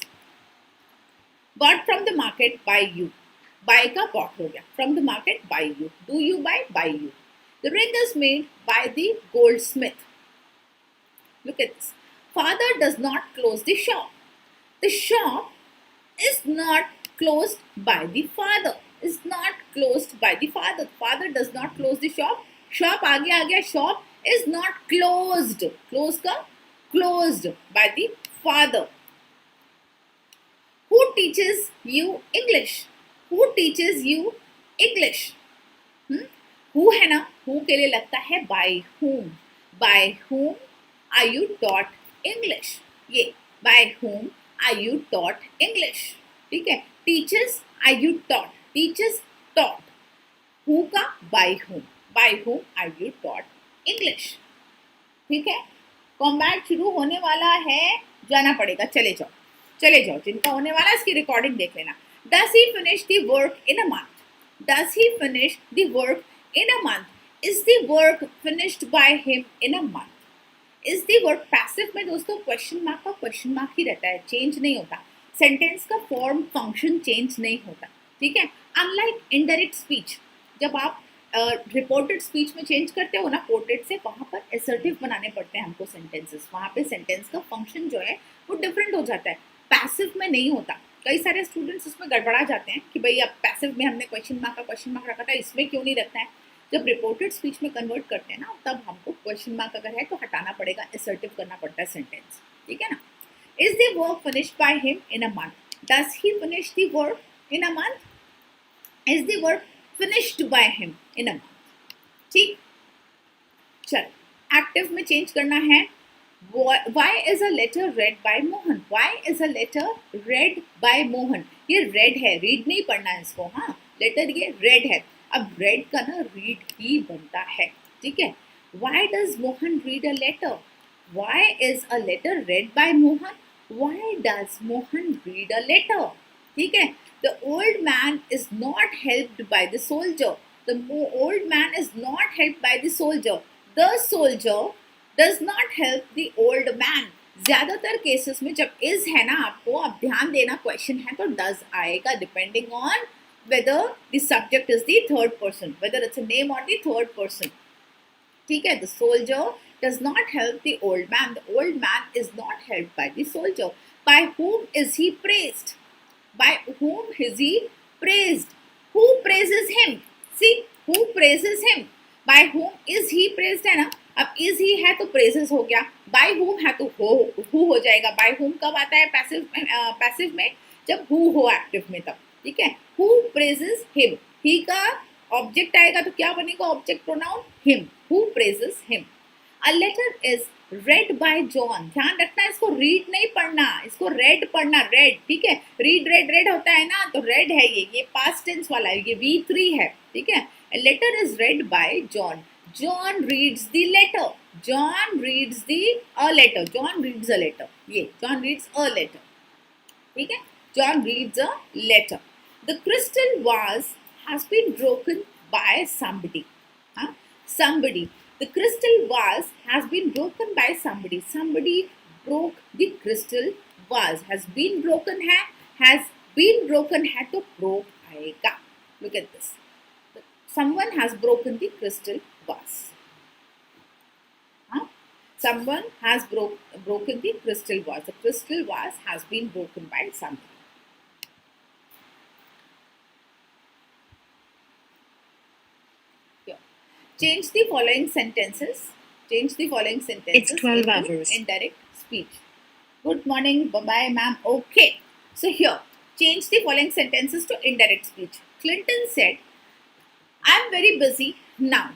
bought from the market by you, buy का बॉट हो गया, from the market by you, do you bye you. The ring is made by the Goldsmith, look at this. Father does not close the shop, the shop is not closed by the father, is not closed by the father, father does not close the shop, shop आगे आ गया, shop is not closed, close का closed by the father। who teaches you English, who teaches you English, who है ना, who के लिए लगता है by whom, by whom are you taught English, ये by whom are you taught English, ठीक है। teachers are you taught, teachers taught, who का by whom are you taught English, ठीक है। कॉम्बैट शुरू होने वाला है, जाना पड़ेगा, चले जाओ, जिनका होने वाला है इसकी रिकॉर्डिंग देख लेना। Does he finish the work in a month, does he finish the work in a month, is the work finished by him in a month, is the work passive में दोस्तों क्वेश्चन मार्क का question mark ही रहता है, change नहीं होता, sentence का form function change नहीं होता, ठीक है। अनलाइक इनडायरेक्ट स्पीच, जब आप रिपोर्टेड स्पीच में चेंज करते हो ना पोर्ट्रेट से, वहाँ पर असर्टिव बनाने पड़ते हैं हमको सेंटेंसेस, वहाँ पे सेंटेंस का फंक्शन जो है वो डिफरेंट हो जाता है, पैसिव में नहीं होता। कई सारे स्टूडेंट्स इसमें गड़बड़ा जाते हैं कि भाई अब पैसिव में हमने क्वेश्चन मार्क रखा था, इसमें क्यों नहीं रखना है। जब रिपोर्टेड स्पीच में कन्वर्ट करते हैं ना, तब हमको क्वेश्चन मार्क अगर है तो हटाना पड़ेगा, असर्टिव करना पड़ता है सेंटेंस, ठीक है ना। Is the work finished by him in a month, does he finish the work in a month, is the work finished by him in a month, ठीक। चल एक्टिव में चेंज करना है। Why is a letter read by Mohan, why is a letter read by Mohan, ये read है, read नहीं पढ़ना है इसको, हाँ, लेटर ये रेड है, अब रेड का ना रीड ही बनता है, ठीक है। Why does Mohan read a letter, why is a letter read by Mohan, why does Mohan read a letter, ठीक है। The old man is not helped by the soldier, the old man is not helped by the soldier, the soldier does not help the old man. ज्यादातर cases में जब is है ना, आपको अब ध्यान देना, क्वेश्चन है तो डज आएगा depending on whether the subject is the third person, whether it's a name or the third person. ठीक है, the soldier does not help the old man. The old man is not helped by the soldier. By whom is he praised? By whom is he praised? Who praises him? See, who praises him? By whom is he praised है ना. अब is he है तो praises हो गया. By whom है तो who हो जाएगा. By whom कब आता है passive में जब who हो active में तब. ठीक है, who praises him. he का ऑब्जेक्ट आएगा तो क्या बनेगा object pronoun him. who praises him. A letter is read by John. ध्यान रखना, इसको read नहीं पढ़ना, इसको read पढ़ना. read, ठीक है, read read होता है ना, तो read है ये past tense वाला है, ये V3 है. ठीक है, a letter is read by John. John reads the letter. John reads a letter. John reads a letter. ये John reads a letter. ठीक है, John reads a letter. The crystal vase has been broken by somebody. Somebody. The crystal vase has been broken by somebody. Somebody broke the crystal vase. Has been broken है, has been broken है तो broke आएगा. Look at this. Someone has broken the crystal vase. Someone has broken the crystal vase. The crystal vase has been broken by somebody. Change the following sentences. Change the following sentences. It's 12 hours. Indirect speech. Good morning. Bye-bye, ma'am. Okay. So here, change the following sentences to indirect speech. Clinton said, I'm very busy now.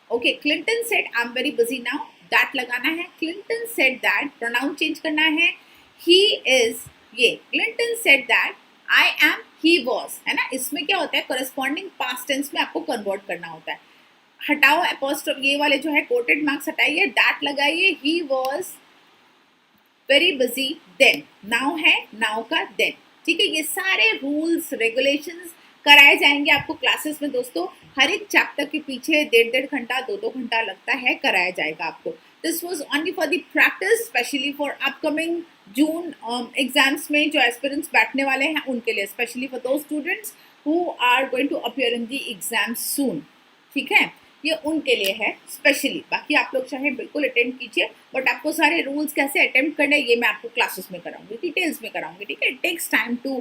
Okay, Clinton said, I'm very busy now. That लगाना है. Clinton said that. Pronoun change करना है. He is, ये. Clinton said that. I am, he was. है ना? इसमें क्या होता है? Corresponding past tense में आपको convert करना होता है. हटाओ apostrophe, ये वाले जो है quoted marks हटाइए, that लगाइए. He was very busy then. Now है, now का then. ठीक है, ये सारे rules regulations कराए जाएंगे आपको क्लासेस में दोस्तों. हर एक चैप्टर के पीछे 1.5 घंटा 2 घंटा लगता है, कराया जाएगा आपको. This was only for the practice, especially for upcoming June exams में जो aspirants बैठने वाले हैं उनके लिए, especially for those students who are going to appear in the exam soon. ठीक है, ये उनके लिए है स्पेशली. बाकी आप लोग चाहे बिल्कुल अटेंड कीजिए, बट आपको सारे रूल्स कैसे अटेम्प्ट करने ये मैं आपको क्लासेस में कराऊंगी, डिटेल्स में कराऊंगी. ठीक है, it takes time to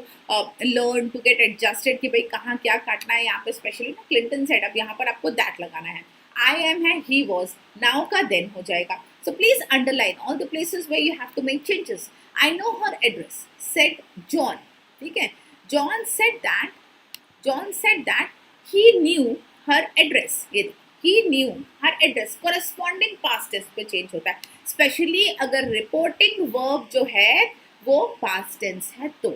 learn, to get adjusted कि भाई कहाँ क्या काटना है. यहाँ पे स्पेशली ना क्लिंटन सेट, अब यहाँ पर आपको दैट लगाना है. आई एम है, ही वॉज, नाउ का देन हो जाएगा. So please underline all the places where you have to make changes. I know her address, said John. ठीक है, John said that he knew her address. ये he knew her address. corresponding past tense पे change होता है, specially अगर reporting verb जो है वो past tense है तो.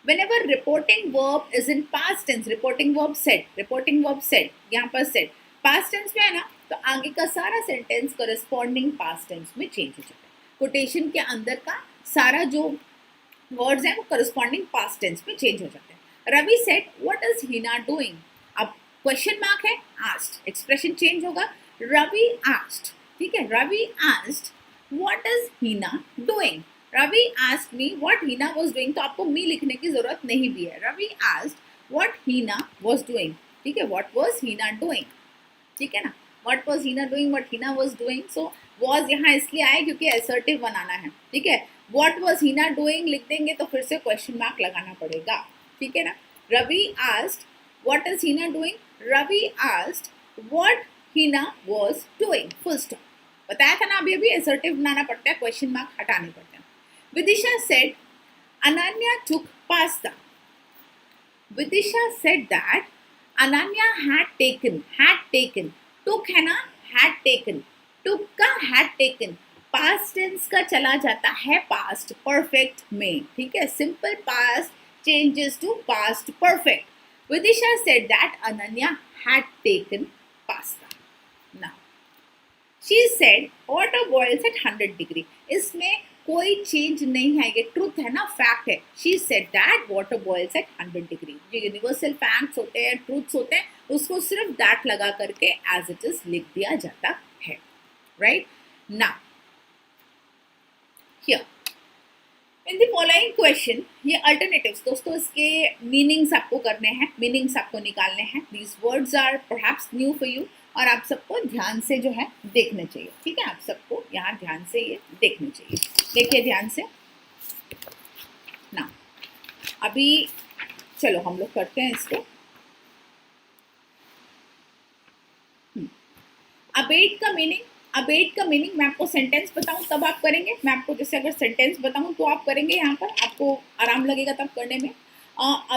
whenever reporting verb is in past tense, reporting verb said, यहाँ पर said past tense में है ना, तो आगे का सारा sentence corresponding past tense में change हो जाता है. quotation के अंदर का सारा जो words हैं वो corresponding past tense में change हो जाते हैं. Ravi said, what is Hina doing? अब क्वेश्चन मार्क है, आस्क्ड, एक्सप्रेशन चेंज होगा. रवि आस्क्ड. ठीक है, Ravi asked what is Hina doing. Ravi asked me what Hina was doing, तो आपको मी लिखने की जरूरत नहीं भी है. Ravi asked what Hina was doing. ठीक है, व्हाट वाज हीना डूइंग. ठीक है ना, what was Hina doing, what Hina was doing. So was यहाँ इसलिए आए क्योंकि असर्टिव बनाना है. ठीक है, व्हाट वाज हीना डूइंग लिख देंगे तो फिर से क्वेश्चन मार्क लगाना पड़ेगा. ठीक है ना. Ravi asked what is Hina doing. Ravi asked what Hina was doing. Full stop. बताया था ना अभी assertive बनाना पड़ता है, क्वेश्चन मार्क हटाने पड़ते हैं. Vidisha said Ananya took pasta. Vidisha said that Ananya had taken took है ना, had taken, took का had taken past tense का चला जाता है past perfect में. ठीक है, simple past changes to past perfect. Vidisha said that Ananya had taken pasta. Now, she said water boils at 100 degree. इसमें कोई चेंज नहीं है, ये ट्रूथ है ना, फैक्ट है. She said that water boils at 100 degree. जो यूनिवर्सल फैक्ट्स होते हैं, ट्रूथ्स होते हैं, उसको सिर्फ दैट लगा करके एज इट इज लिख दिया जाता है. Right. Now here in the following question, ये अल्टरनेटिव्स दोस्तों, इसके मीनिंग्स आपको करने हैं, मीनिंग्स आपको निकालने हैं. These words are perhaps new for you और आप सबको ध्यान से जो है देखने चाहिए. ठीक है, आप सबको यहाँ ध्यान से ये देखने चाहिए. देखिए ध्यान से ना. अभी चलो हम लोग करते हैं इसको. अबेट का मीनिंग, अबेट का मीनिंग मैं आपको सेंटेंस बताऊं तब आप करेंगे. मैं आपको जैसे अगर सेंटेंस बताऊं तो आप करेंगे, यहाँ पर आपको आराम लगेगा तब करने में.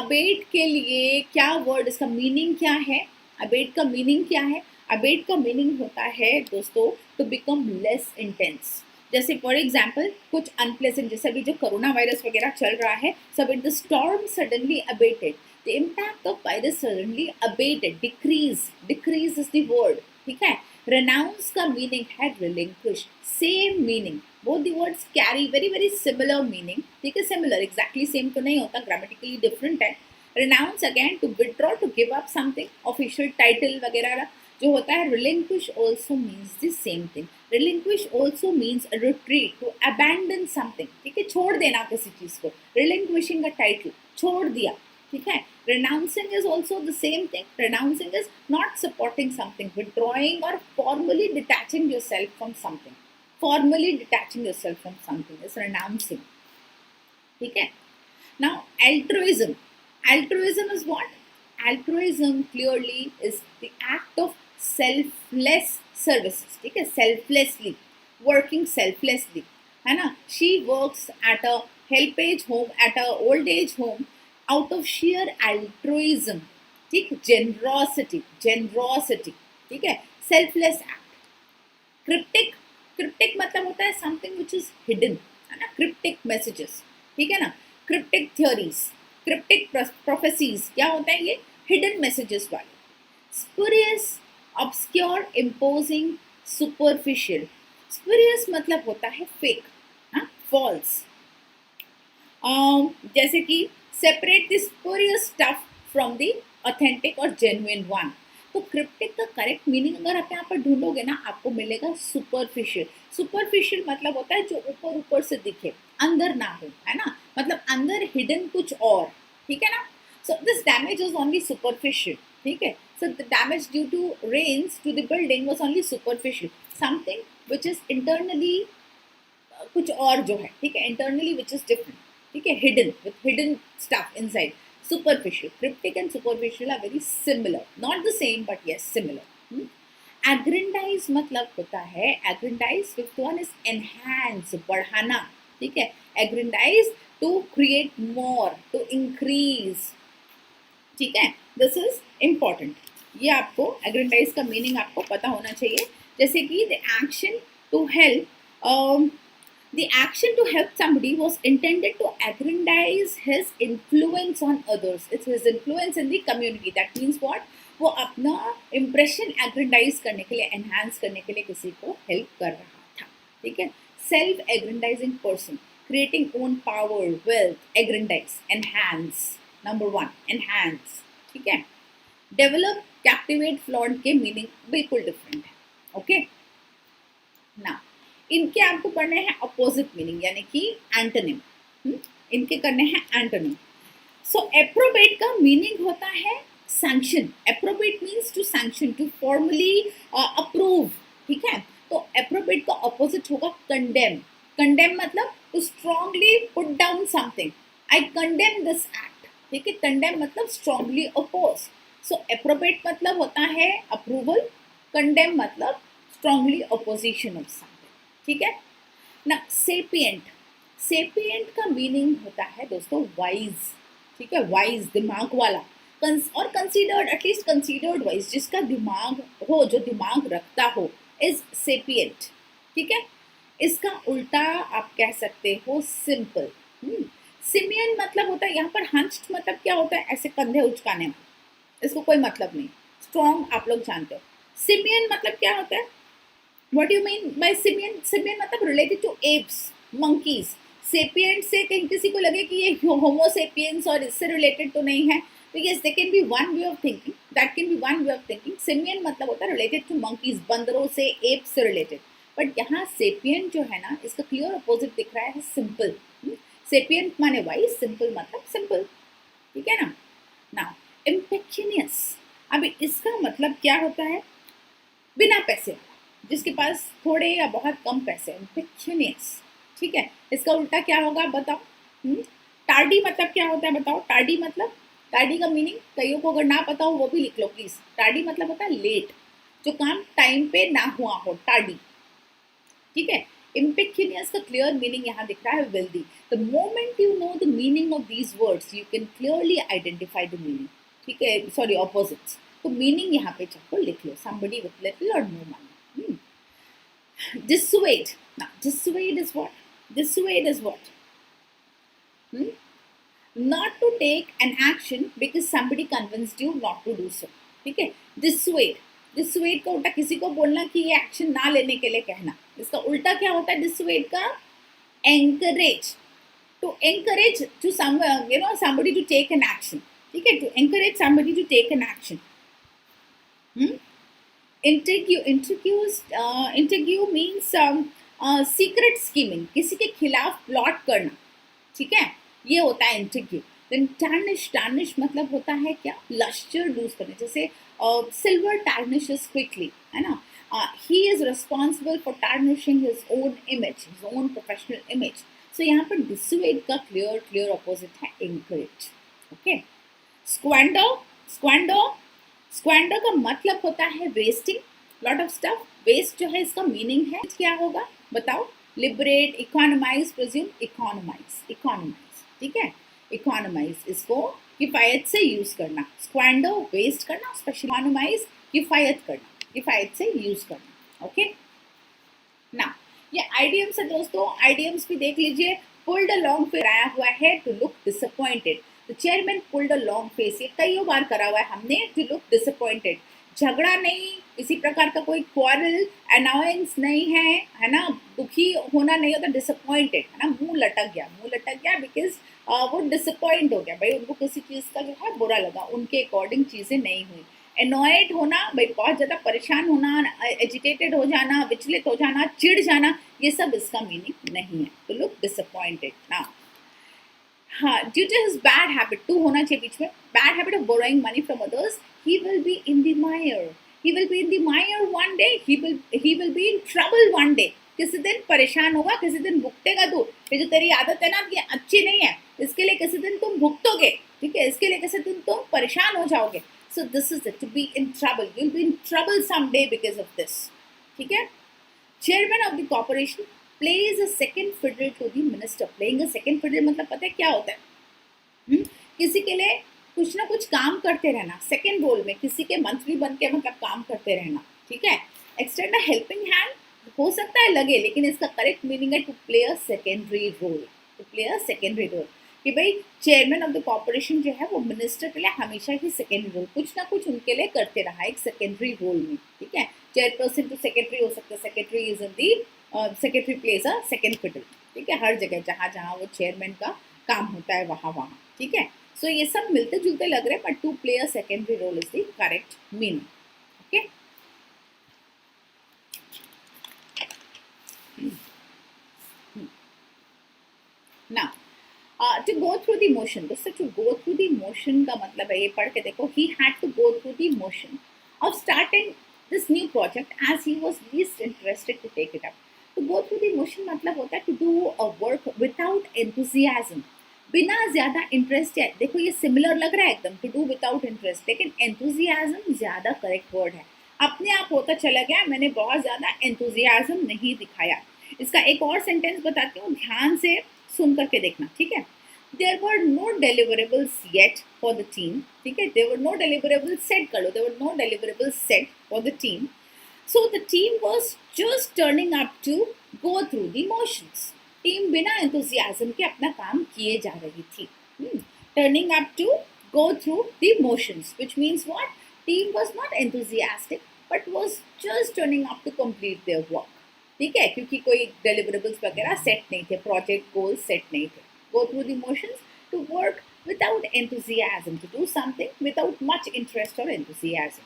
अबेट के लिए क्या वर्ड, इसका मीनिंग क्या है, अबेट का मीनिंग क्या है. अबेट का मीनिंग होता है दोस्तों टू बिकम लेस इंटेंस. जैसे फॉर एग्जाम्पल कुछ अनप्लेजेंट, जैसे अभी जो कोरोना वायरस वगैरह चल रहा है, सब in the storm suddenly abetted, the impact of virus suddenly abetted, decrease, decrease is the word. ठीक है. Renounce का meaning है relinquish, same meaning. Both the words carry very very similar meaning. ठीक है, similar, exactly same तो नहीं होता, grammatically different है. Renounce again to withdraw, to give up something, official title वगैरह जो होता है. Relinquish also means the same thing. Relinquish also means a retreat, to abandon something. ठीक है, छोड़ देना किसी चीज को. Relinquishing a title, छोड़ दिया. ठीक है. Renouncing is also the same thing. Renouncing is not supporting something, withdrawing or formally detaching yourself from something. Formally detaching yourself from something is renouncing. ठीक है. Now altruism. Altruism is what? Altruism clearly is the act of selfless services. ठीक है, selflessly, working selflessly, है ना. She works at a help age home, at a old age home, out of sheer altruism. ठीक, generosity, generosity. ठीक है, selfless act. Cryptic, cryptic मतलब होता है something which is hidden, है ना. Cryptic messages, ठीक है ना. Cryptic theories, cryptic prophecies, क्या होता है ये? Hidden messages वाले. Spurious, obscure, imposing, superficial. Spurious मतलब होता है fake, हाँ, false. जैसे कि separate the spurious stuff from the authentic or genuine one. तो क्रिप्टिक का करेक्ट मीनिंग अगर आप यहाँ पर ढूंढोगे ना, आपको मिलेगा सुपरफिशियल. सुपरफिशियल मतलब होता है जो ऊपर ऊपर से दिखे, अंदर ना हो, है ना. मतलब अंदर हिडन कुछ और. ठीक है ना. So this damage is only superficial. ठीक है. So the damage due to rains to the building was only superficial. Something which is internally कुछ और जो है. ठीक है, इंटरनली व्हिच इज डिफरेंट. ठीक है, hidden, with hidden stuff inside. Superficial, cryptic and superficial are very similar, not the same but yes similar. Aggrandize मतलब होता है, aggrandize fifth one is enhance, बढ़ाना. ठीक है, aggrandize to create more, to increase. ठीक है, this is important. ये आपको aggrandize का meaning आपको पता होना चाहिए. जैसे कि the action to help, the action to help somebody was intended to aggrandize his influence on others. It's his influence in the community. That means what? वो अपना impression aggrandize करने के लिए, enhance करने के लिए किसी को help कर रहा था. ठीक है. Self-aggrandizing person, creating own power, wealth, aggrandize, enhance. Number one, enhance. ठीक है. Develop, captivate, flaunt के meaning बिल्कुल different है. Okay. Now इनके आपको पढ़ने हैं अपोजिट मीनिंग, यानी कि एंटोनिम. इनके करने हैं एंटोनिम. सो एप्रोबेट का मीनिंग होता है sanction. Approbate means to sanction, to formally approve. ठीक है. तो एप्रोबेट का अपोजिट होगा कंडेम. कंडेम मतलब to strongly put down something. I condemn this act. ठीक है, कंडेम मतलब स्ट्रांगली अपोज. सो एप्रोबेट मतलब होता है अप्रूवल, कंडेम मतलब स्ट्रांगली अपोजिशन ऑफ समथिंग. ठीक है ना. सेपिएंट, सेपिएंट का मीनिंग होता है दोस्तों वाइज. ठीक है, वाइज, दिमाग वाला. और कंसीडर्ड, एटलीस्ट कंसीडर्ड वाइज, जिसका दिमाग हो, जो दिमाग रखता हो, इज सेपिएंट. ठीक है. इसका उल्टा आप कह सकते हो सिंपल. सिमियन मतलब होता है यहाँ पर हंच्ड, मतलब क्या होता है? ऐसे कंधे उचकाने में. इसको कोई मतलब नहीं. स्ट्रॉन्ग आप लोग जानते हो. सिमियन मतलब क्या होता है? What do you mean by simian? Simian मतलब related to apes, monkeys. Sapient से कहीं किसी को लगे कि ये Homo sapiens और इससे related तो नहीं है, तो yes, there can be one way of thinking. That can be one way of thinking. Simian मतलब होता है related to monkeys, बंदरों से, apes से related. But यहाँ sapient जो है ना, इसका clear opposite दिख रहा है simple. सेपियंट माने वाइज, सिंपल मतलब सिंपल, ठीक है ना। नाउ इम्पेक्यूनियस, अभी इसका मतलब क्या होता है? बिना पैसे वाला, जिसके पास थोड़े या बहुत कम पैसे, इम्पेक्यूनियस, ठीक है। इसका उल्टा क्या होगा बताओ? टार्डी मतलब क्या होता है बताओ? टार्डी मतलब, टार्डी का मीनिंग कईयों को अगर ना पता हो वो भी लिख लो प्लीज। टार्डी मतलब होता है लेट, जो काम टाइम पे ना हुआ हो, टार्डी, ठीक है। इम्पेक्यूनियस का क्लियर मीनिंग यहाँ दिख रहा है wealthy. The moment you know the meaning of these words you can clearly identify the meaning, ठीक है, सॉरी ऑपोजिट्स। तो मीनिंग यहाँ पे चाहो लिख लो, somebody with little or no money. Dissuade, now dissuade is what? Dissuade is what? Not to take an action because somebody convinced you not to do so, ठीक है। dissuade, dissuade का उल्टा किसी को बोलना कि ये एक्शन ना लेने के लिए कहना, इसका उल्टा क्या होता है dissuade का? encourage, to encourage to some somebody to take an action, ठीक है, to encourage somebody to take an action. Intrigue means secret scheming, किसी के खिलाफ प्लॉट करना, ठीक है, ये होता है इंट्रिग्यू। देन टार्निश, टार्निश मतलब होता है क्या? लस्टर लूज करने, जैसे सिल्वर टार्निशेस क्विकली, है ना। He is responsible for tarnishing his own image, his own professional image. So यहाँ पर डिसुएड का क्लियर अपोजिट है encourage, okay. Squander, squander, squander का मतलब होता है wasting lot of stuff. Waste जो है इसका मीनिंग है क्या होगा बताओ? Liberate, economise, presume, economise, economise, ठीक है, इकोनोमाइज, इसको किफायत से यूज करना। स्क्वैंडर वेस्ट करना, स्पेशल इकोनोमाइज किफायत करना, किफायत से यूज करना, ओके ना। ये आइडियम्स है दोस्तों, आइडियम्स भी देख लीजिए। पुल्ड अ लॉन्ग फेस आया हुआ है to look disappointed, the chairman pulled a long face, ये कई बार करा हुआ है हमने, टू लुक डिसअपॉइंटेड। झगड़ा नहीं, इसी प्रकार का कोई क्वारल, अनॉयंस नहीं है ना, दुखी होना नहीं होता, डिसअपॉइंटेड है ना, मुंह लटक गया बिकॉज वो डिसअपॉइंट हो गया, भाई उनको किसी चीज़ का जो है बुरा लगा, उनके अकॉर्डिंग चीज़ें नहीं हुई। एनॉयड होना, भाई बहुत ज़्यादा परेशान होना, एजिटेटेड हो जाना, विचलित हो जाना, चिढ़ जाना, ये सब इसका मीनिंग नहीं है। तो लुक डिसअपॉइंटेड ना। हाँ, due to his bad habit, to होना चाहिए बीच में, bad habit of borrowing money from others, he will be in the mire, he will be in the mire one day, he will be in trouble one day, किसी दिन परेशान होगा, किसी दिन भुगतेगा तू, ये जो तेरी आदत है ना ये अच्छी नहीं है, इसके लिए किसी दिन तुम भुगतोगे, ठीक है, इसके लिए किसी दिन तुम परेशान हो जाओगे। So this is it, to be in trouble, you'll be in trouble someday because of this, ठीक है। Chairman of the corporation plays a second fiddle to the minister, playing a second fiddle मतलब पता है क्या होता है? किसी के लिए कुछ ना कुछ काम करते रहना, सेकेंड रोल में किसी के मंत्री बन के मतलब काम करते रहना, ठीक है। एक्सटेंड अ हेल्पिंग हैंड हो सकता है लगे, लेकिन इसका करेक्ट मीनिंग है to play a secondary role, to play a secondary role, कि भाई चेयरमैन ऑफ द कॉर्पोरेशन जो है वो मिनिस्टर के लिए हमेशा ही सेकेंडरी रोल कुछ ना कुछ उनके लिए करते रहा, एक सेकेंडरी रोल में, ठीक है। चेयरपर्सन टू सेक्रेटरी हो सकता है, secretary is in the, secretary plays a second fiddle, ठीक है, हर जगह जहाँ जहाँ वो चेयरमैन का काम होता है वहाँ, ठीक है। सो ये सब मिलते जुलते लग रहे हैं, but to play a secondary role is the correct meaning, okay. Now to go through the motion, दोस्तों to go through the motion का मतलब है, ये पढ़ के देखो, he had to go through the motion of starting this new project as he was least interested to take it up. To go through the motion मतलब होता है to do a work without enthusiasm, बिना ज़्यादा interest है। देखो ये similar लग रहा है एकदम, टू डू विदाउट इंटरेस्ट, लेकिन एंथुजियाज्म ज़्यादा करेक्ट वर्ड है, अपने आप होता चला गया, मैंने बहुत ज़्यादा एंथुजियाज्म नहीं दिखाया। इसका एक और सेंटेंस बताती हूँ, ध्यान से सुन करके देखना, ठीक है। There were no deliverables yet for the team, ठीक है, there were no deliverables set कर लो, there were no deliverables set for the team, so the team was just turning up to go through the motions. Team बिना enthusiasm के अपना काम किए जा रही थी, turning up to go through the motions, which means what, team was not enthusiastic but was just turning up to complete their work, ठीक है, क्योंकि कोई डिलीवरेबल्स वगैरह सेट नहीं थे, प्रोजेक्ट गोल्स सेट नहीं थे। Go through the motions, to work without enthusiasm, to do something without much interest और एंथुजियाज्म।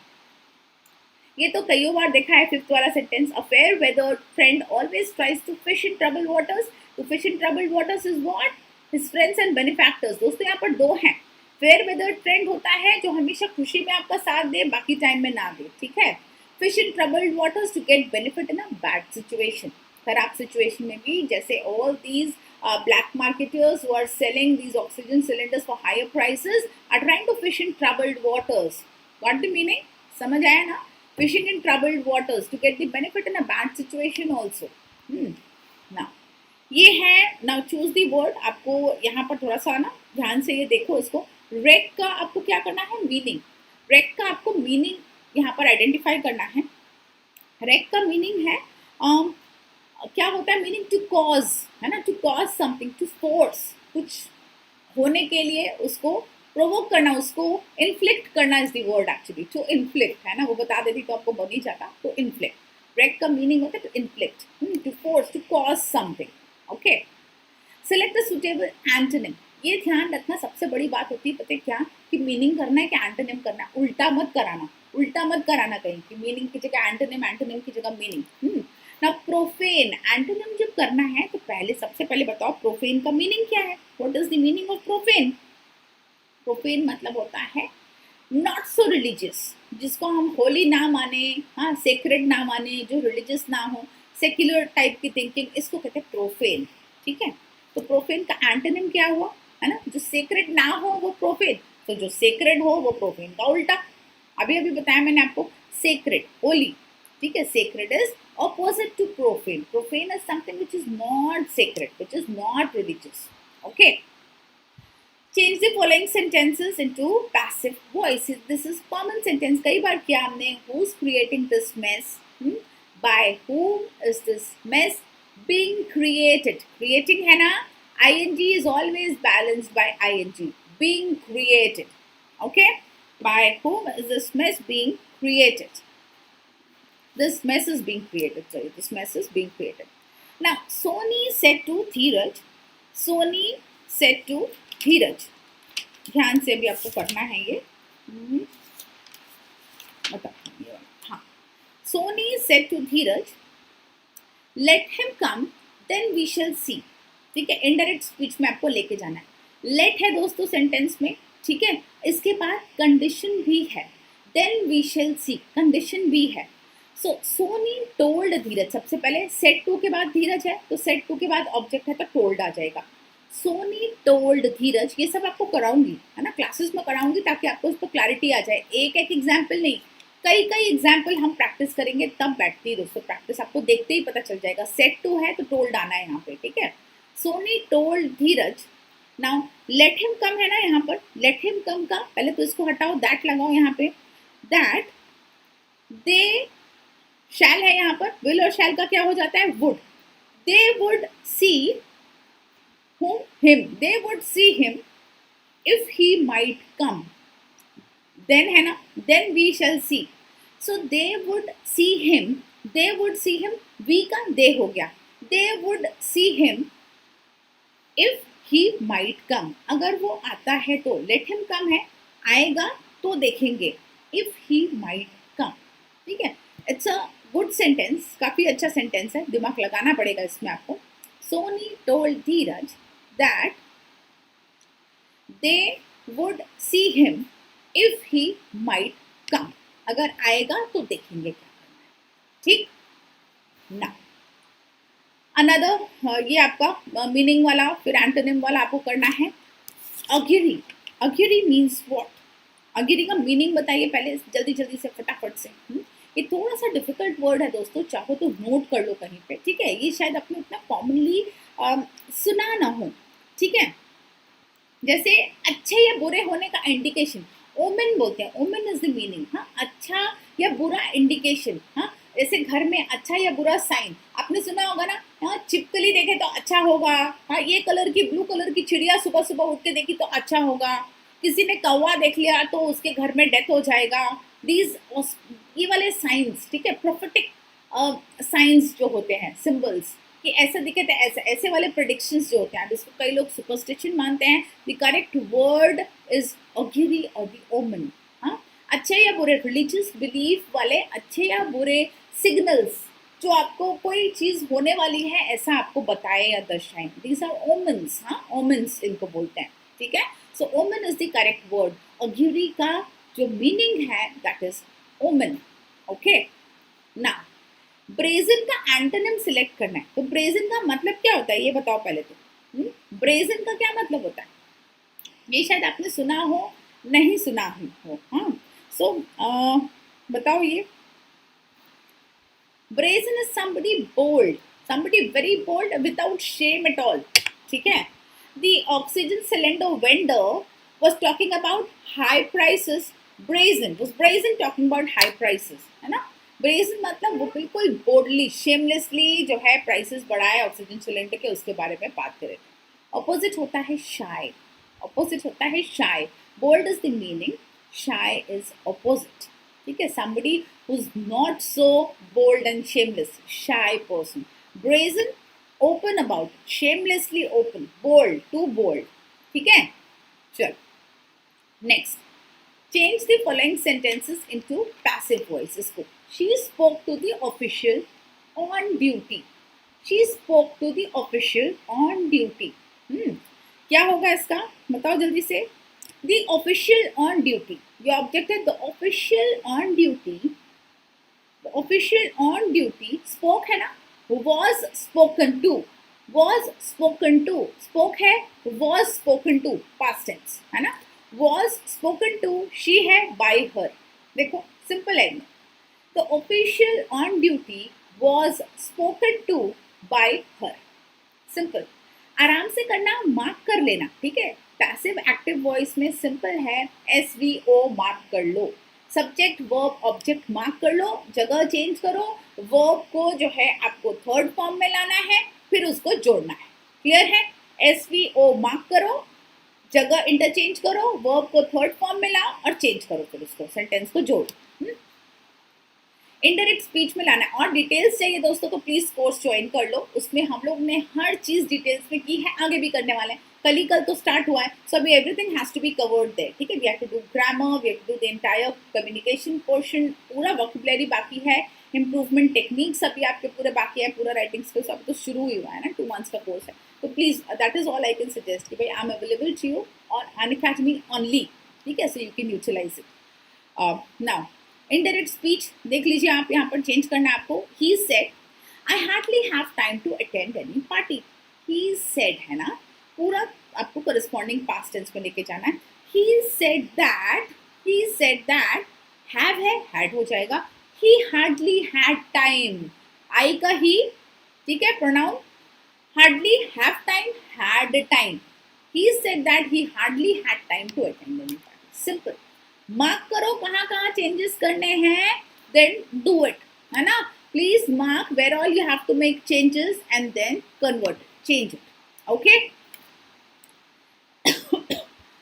ये तो कई बार देखा है, फिफ्थ वाला sentence, a fair weather friend always tries to fish in trouble waters, to fish in troubled waters is what? His friends and benefactors, दोस्तों यहाँ पर दो हैं। फेयर वेदर ट्रेंड होता है जो हमेशा खुशी में आपका साथ दे, बाकी टाइम में ना दे, ठीक है। Fish in troubled waters to get benefit in a bad situation, खराब सिचुएशन में भी, जैसे all these black marketers who are selling these oxygen cylinders for higher prices are trying to fish in troubled waters. Got the meaning? समझ आया ना? Fishing in troubled waters to get the benefit in a bad situation also. Now ये है, now choose the word. आपको यहाँ पर थोड़ा सा ना ध्यान से ये देखो इसको। रेक का आपको क्या करना है? मीनिंग। रेक का आपको मीनिंग यहाँ पर आइडेंटिफाई करना है। रेक का मीनिंग है क्या होता है? मीनिंग टू कॉज, है ना, to cause something, to force, कुछ होने के लिए उसको प्रोवोक करना, उसको इन्फ्लिक्ट करना is the word actually, to inflict, है ना, वो बता देती तो आपको बन ही जाता। तो इन्फ्लिक्ट, रेक का मीनिंग होता है to inflict, to force, to cause something, okay. Select the suitable antonym, ये ध्यान रखना, सबसे बड़ी बात होती है पता है क्या, कि मीनिंग करना है कि एंटोनिम करना है, उल्टा मत कराना, उल्टा मत कराना कहीं कि मीनिंग की जगह एंटोनिम, एंटोनिम की जगह मीनिंग। ना प्रोफेन, एंटोनिम जब करना है तो पहले सबसे पहले बताओ प्रोफेन का मीनिंग क्या है? What is the meaning of profane? Profane मतलब होता है नॉट सो रिलीजियस, जिसको हम होली ना माने, हाँ, सेक्रेड ना माने, जो रिलीजियस ना हो, सेक्युलर टाइप की थिंकिंग, इसको कहते हैं प्रोफेन, ठीक है। तो प्रोफेन का एंटोनिम क्या हुआ, है ना, जो सेक्रेड ना हो वो प्रोफेन, तो जो सेक्रेड हो वो प्रोफेन का उल्टा। अभी अभी बताया मैंने आपको, सेक्रेड होली, ठीक है, sacred is opposite to profane. Profane is something which is not sacred, which is not religious. Okay. Change the following sentences into passive voice. This is common sentence. कई बार किया हमने, who's creating this mess? By whom is this mess being created? Creating है ना, ing is always balanced by ing. Being created. Okay. By whom is this mess being created? This mess is being created. Sorry, this mess is being created. Now, Sony said to Dheeraj. Sony said to Dheeraj. ध्यान से भी आपको करना है ये। बताओ हाँ। Sony said to Dheeraj, let him come, then we shall see. ठीक है, इनडायरेक्ट स्पीच में आपको लेके जाना है। Let है दोस्तों सेंटेंस में, ठीक है, इसके बाद कंडीशन भी है, then we shall see, condition भी है। सो सोनी टोल्ड धीरज, सबसे पहले सेट टू के बाद धीरज है, तो सेट टू के बाद ऑब्जेक्ट है तो टोल्ड आ जाएगा। सोनी टोल्ड धीरज, ये सब आपको कराऊंगी, है ना, क्लासेस में कराऊंगी ताकि आपको उस पर क्लैरिटी आ जाए। एक एक एग्जाम्पल नहीं, कई कई एग्जाम्पल हम प्रैक्टिस करेंगे तब बैठती है दोस्तों, प्रैक्टिस आपको देखते ही पता चल जाएगा। सेट टू है तो टोल्ड आना है यहाँ पे, ठीक है। सोनी टोल्ड धीरज, नाउ लेट हिम कम है ना यहाँ पर, लेट हिम कम का पहले तो इसको हटाओ, दैट लगाओ यहाँ पे, दैट दे शैल है यहाँ पर, विल और शैल का क्या हो जाता है? Would. They would C whom, him, they would see him if he might come. Then है ना, then we shall see. So they would see him, they would see him, we का they हो गया, they would see him if he might come. अगर वो आता है तो, let him come है, आएगा तो देखेंगे, if he might come, ठीक है। It's a गुड सेंटेंस, काफी अच्छा सेंटेंस है, दिमाग लगाना पड़ेगा इसमें आपको। Soni told Dheeraj that they would see him if he might come, अगर आएगा तो देखेंगे क्या करना है, ठीक ना। अनदर ये आपका मीनिंग वाला, फिर एंटोनिम वाला आपको करना है। अगिरी, अगिरी मीन्स व्हाट? अगिरी का मीनिंग बताइए पहले जल्दी जल्दी से, फटाफट से। ये थोड़ा सा डिफिकल्ट वर्ड है दोस्तों, चाहो तो नोट कर लो कहीं पे, ठीक है, ये शायद आपने उतना कॉमनली सुना ना हो, ठीक है। जैसे अच्छे या बुरे होने का इंडिकेशन, ओमेन बोलते हैं, ओमेन इज द मीनिंग, हाँ, अच्छा या बुरा इंडिकेशन, हाँ, जैसे घर में अच्छा या बुरा साइन, आपने सुना होगा ना, हाँ, छिपकली देखे तो अच्छा होगा, हाँ, ये कलर की, ब्लू कलर की चिड़िया सुबह सुबह उठ के देखी तो अच्छा होगा, किसी ने कौवा देख लिया तो उसके घर में डेथ हो जाएगा। दीज, ये वाले साइंस, ठीक है, प्रोफेटिक साइंस जो होते हैं, सिंबल्स, कि ऐसा दिखे तो ऐसा, ऐसे वाले प्रेडिक्शंस जो होते हैं, जिसको कई लोग सुपरस्टिशन मानते हैं। द करेक्ट वर्ड इज ऑगिरी और द ओमन, हाँ, अच्छे या बुरे, रिलीजियस बिलीफ वाले अच्छे या बुरे सिग्नल्स, जो आपको कोई चीज होने वाली है ऐसा आपको बताए या दर्शाए. These are omens. हाँ, ओमेन्स इनको बोलते हैं. ठीक है. So omen is the correct word. Augury का जो मीनिंग है दैट इज ओमेन. ओके. ना ब्रेजन का एंटोनिम सिलेक्ट करना है. तो ब्रेजन का मतलब क्या होता है ये बताओ पहले तो. ब्रेजन का क्या मतलब होता है ये शायद आपने सुना हो, नहीं सुना हो. हाँ. सो बताओ ये. Brazen is somebody bold, somebody very bold without shame at all. ठीक है. The oxygen cylinder vendor was talking about high prices. Brazen was brazen talking about high prices, है ना. Brazen मतलब वो बिल्कुल boldly, shamelessly जो है prices बढ़ाए ऑक्सीजन सिलेंडर के उसके बारे में बात करें. Opposite होता है shy. Opposite होता है shy. Bold is the meaning. Shy is opposite. ठीक है. Somebody who's not so bold and shameless, shy person. Brazen, open about, shamelessly open, bold, too bold. ठीक है. चल. Next, change the following sentences into passive voices. She spoke to the official on duty. She spoke to the official on duty. क्या होगा इसका बताओ जल्दी से. The official on duty. You objected the official on duty. The official on duty spoke है ना. Was spoken to. Was spoken to. Spoke है. Was spoken to. Past tense है ना. Was spoken to. She है by her. देखो simple है. The official on duty was spoken to by her. Simple. आराम से करना, मार्क कर लेना. ठीक है. पैसिव एक्टिव वॉइस में सिंपल है. SVO मार्क कर लो. सब्जेक्ट वर्ब ऑब्जेक्ट मार्क कर लो. जगह चेंज करो. वर्ब को जो है आपको थर्ड फॉर्म में लाना है, फिर उसको जोड़ना है. क्लियर है. SVO मार्क करो, जगह इंटरचेंज करो, वर्ब को थर्ड फॉर्म में लाओ और चेंज करो, फिर उसको सेंटेंस को जोड़ो. इनडायरेक्ट स्पीच में लाना है. और डिटेल्स चाहिए दोस्तों तो प्लीज कोर्स ज्वाइन कर लो. उसमें हम लोग ने हर चीज डिटेल्स में की है, आगे भी करने वाले हैं. कल तो स्टार्ट हुआ है. सो अभी everything has to be covered there. ठीक है. We have to do grammar, we have to do the entire communication portion. पूरा वोकैबुलरी बाकी है. इम्प्रूवमेंट टेक्निक्स अभी आपके पूरे बाकी है. पूरा राइटिंग स्किल्स अभी तो शुरू ही हुआ है ना. 2 months का कोर्स है. तो please that is all I can suggest कि भाई I am available to you on Unacademy only. ठीक है. So you can utilise it. Now indirect speech देख लीजिए आप. यहाँ पर चेंज करना है आपको. He said I hardly have time to attend any party. He said है ना. पूरा आपको करस्पॉन्डिंग पास्ट टेंस में लेके जाना है. ही सेड दैट हैव है, हैड हो जाएगा. He hardly had time. I का ही. ठीक है. Pronoun. Hardly have time, had time. He said that he hardly had time to attend any party. Simple. Mark करो कहाँ कहाँ चेंजेस करने हैं, देन डू इट. है ना. Please mark where all you have to make changes and then convert, change it. Okay.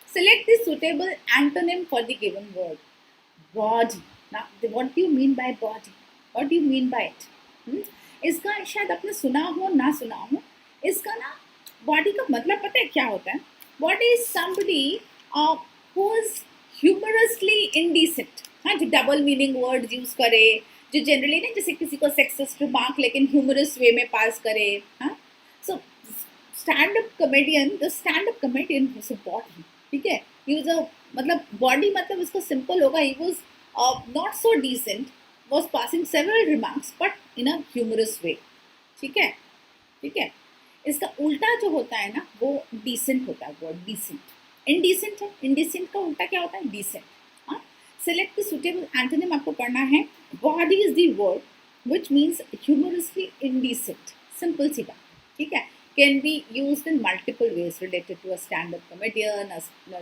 Select the suitable antonym for the given word. Body. Now, what do you mean by body? What do you mean by it? इसका शायद आपने सुना हो ना सुना हो. इसका ना बॉडी का मतलब पता है क्या होता है. Body is somebody who is humorously indecent. हाँ, जो डबल मीनिंग वर्ड यूज करे, जो जनरली ना जैसे किसी को सेक्सिस्ट रिमार्क लेकिन ह्यूमरस वे में पास करे. हाँ. सो stand-up comedian was a body. ठीक है. He was a मतलब बॉडी मतलब इसको सिंपल होगा. He was not so decent, was passing several remarks but in a humorous way. ठीक है. ठीक है. इसका उल्टा जो होता है ना वो decent होता है. Word decent. indecent है. indecent का उल्टा क्या होता है? decent. हाँ. Select the suitable antonym आपको करना है. Body is the word which means humorously indecent. Simple सी बात. ठीक है. Can be used in multiple ways, related to a stand-up comedian,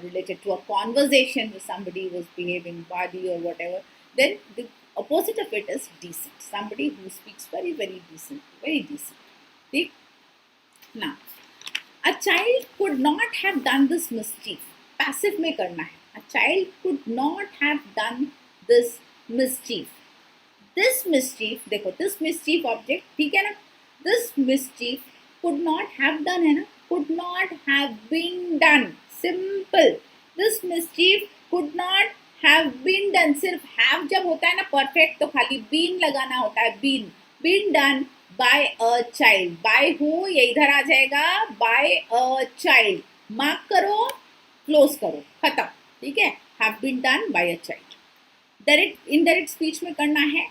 related to a conversation with somebody who is behaving body or whatever. Then the opposite of it is decent. Somebody who speaks very, very decent, very decent. See? Now, a child could not have done this mischief. Passive में करना है. A child could not have done this mischief. This mischief, देखो, this mischief object, ठीक है ना? This mischief could not have done है ना. could not have been done. Simple. This mischief could not have been done. सिर्फ have जब होता है ना perfect तो खाली been लगाना होता है. been. been done by a child. By who, ये इधर आ जाएगा, by a child. मार्क करो, क्लोज करो, खत्म, ठीक है. Have been done by a child. Direct indirect speech में करना है.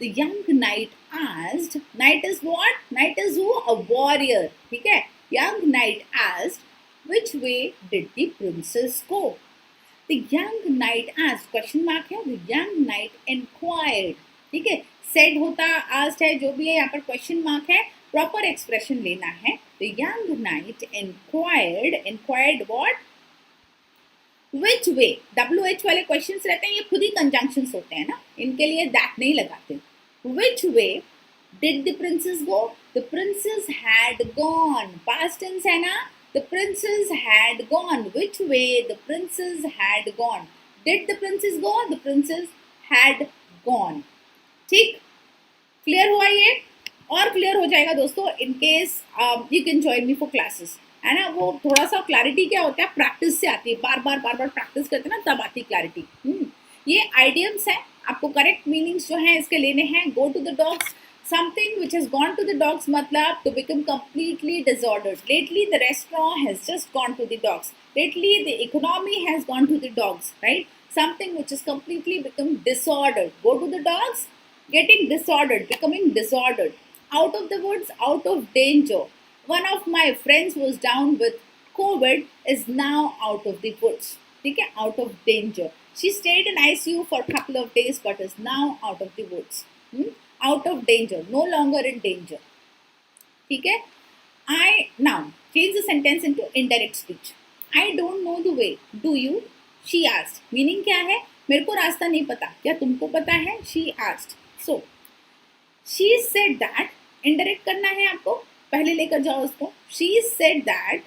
The young knight asked, knight is what? Knight is who? A warrior, ठीक है. Young knight asked, which way did the princess go? The young knight asked, question mark है. The young knight inquired, ठीक है. said होता, asked है, जो भी है यहाँ पर क्वेश्चन मार्क है. प्रॉपर एक्सप्रेशन लेना है. The young knight inquired what? Which way? WH वाले क्वेश्चंस रहते हैं, ये खुद ही कंजंक्शंस होते हैं ना, इनके लिए that नहीं लगाते. Which way did the princess go? The princess had gone. Past tense है ना. The princess had gone. Which way the princess had gone? Did the princess go? The princess had gone. ठीक, clear हुआ ये? और clear हो जाएगा दोस्तों इन case you can join me for classes, है ना. वो थोड़ा सा क्लैरिटी क्या होता है, प्रैक्टिस से आती है. बार बार प्रैक्टिस करते हैं ना, तब आती क्लैरिटी. ये आइडियम्स है, आपको करेक्ट मीनिंग्स जो हैं इसके लेने हैं. Go to the dogs, something which has gone to the dogs मतलब to become completely disordered. Lately the restaurant has just gone to the dogs. Lately the economy has gone to the dogs, right? Something which is completely become disordered. Go to the dogs, getting disordered, becoming disordered. Out of the woods, out of danger. One of my friends was down with COVID, is now out of the woods. ठीक है, out of danger. She stayed in ICU for a couple of days but is now out of the woods. Out of danger, no longer in danger. ठीक है. I now change the sentence into indirect speech. I don't know the way. Do you? She asked. Meaning क्या है? मेरे को रास्ता नहीं पता, क्या तुमको पता है? She asked. So she said that. Indirect करना है आपको, पहले लेकर जाओ उसको. She said that.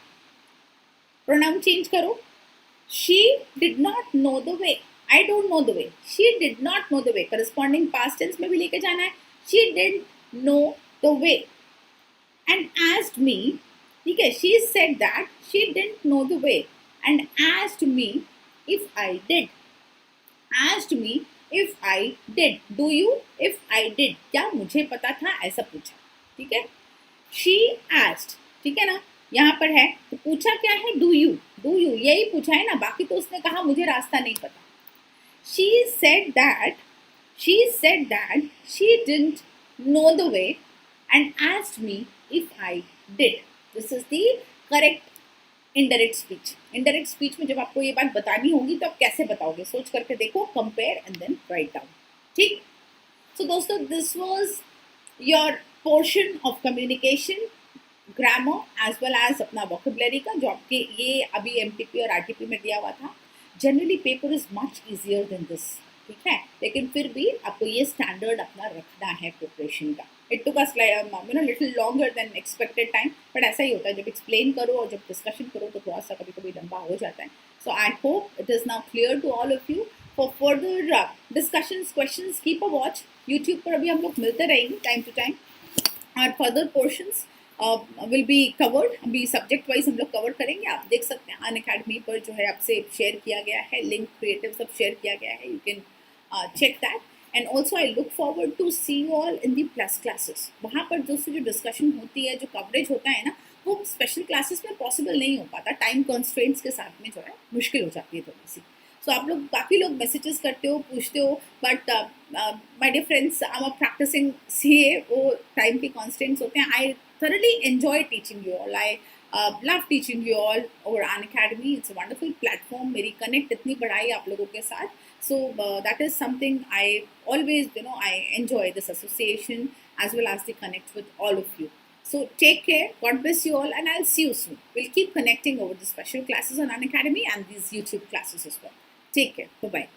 Pronoun change करो. She did not know the way. I don't know the way. She did not know the way. Corresponding past tense में भी लेके जाना है. She didn't know the way and asked me. ठीक है. She said that she didn't know the way and asked me if I did. Asked me if I did. Do you? If I did. क्या मुझे पता था, ऐसा पूछा. ठीक है. She asked. ठीक है ना, यहाँ पर है तो पूछा क्या है, do you. Do you यही पूछा है ना, बाकी तो उसने कहा मुझे रास्ता नहीं पता. She said that she didn't know the way and asked me if I did. This is the correct indirect speech. Indirect speech में जब आपको ये बात बतानी होगी तो आप कैसे बताओगे, सोच करके देखो, compare and then write down. ठीक. So दोस्तों, this was your portion of communication, grammar as well as अपना vocabulary का, जो आपके ये अभी MTP और RTP में दिया हुआ था. Generally paper is much easier than this. ठीक है, लेकिन फिर भी आपको ये स्टैंडर्ड अपना रखना है प्रिपरेशन का. It took us little longer than expected time, but ऐसा ही होता है, जब एक्सप्लेन करो और जब डिस्कशन करो तो थोड़ा सा कभी कभी लंबा हो जाता है. So I hope it is now clear to all of you. For further discussions, questions, keep a watch. YouTube पर अभी हम लोग मिलते रहेंगे टाइम टू टाइम. और further portions will be covered. अभी सब्जेक्ट वाइज हम लोग कवर करेंगे. आप देख सकते हैं अनअकैडमी पर जो है आपसे शेयर किया गया है, लिंक क्रिएटिव सब शेयर किया गया है. You can check that. And also I look forward to see you all in the plus classes. वहाँ पर दोस्तों जो डिस्कशन होती है, जो कवरेज होता है ना, वो स्पेशल क्लासेस में पॉसिबल नहीं हो पाता. टाइम कंस्ट्रेंट्स के साथ में जो है मुश्किल हो जाती है थोड़ी सी. सो आप लोग, काफ़ी लोग मैसेजेस करते हो, पूछते हो, but my dear friends, I am practising CA, वो टाइम के कंस्ट्रेंट्स होते हैं. आई thoroughly enjoy teaching you all. I love teaching you all over Unacademy. It's a wonderful platform. मेरी connect इतनी बढ़ाई आप लोगों के साथ. So that is something I always, I enjoy this association as well as the connect with all of you. So take care. God bless you all, and I'll see you soon. We'll keep connecting over the special classes on Unacademy and these YouTube classes as well. Take care. Bye-bye.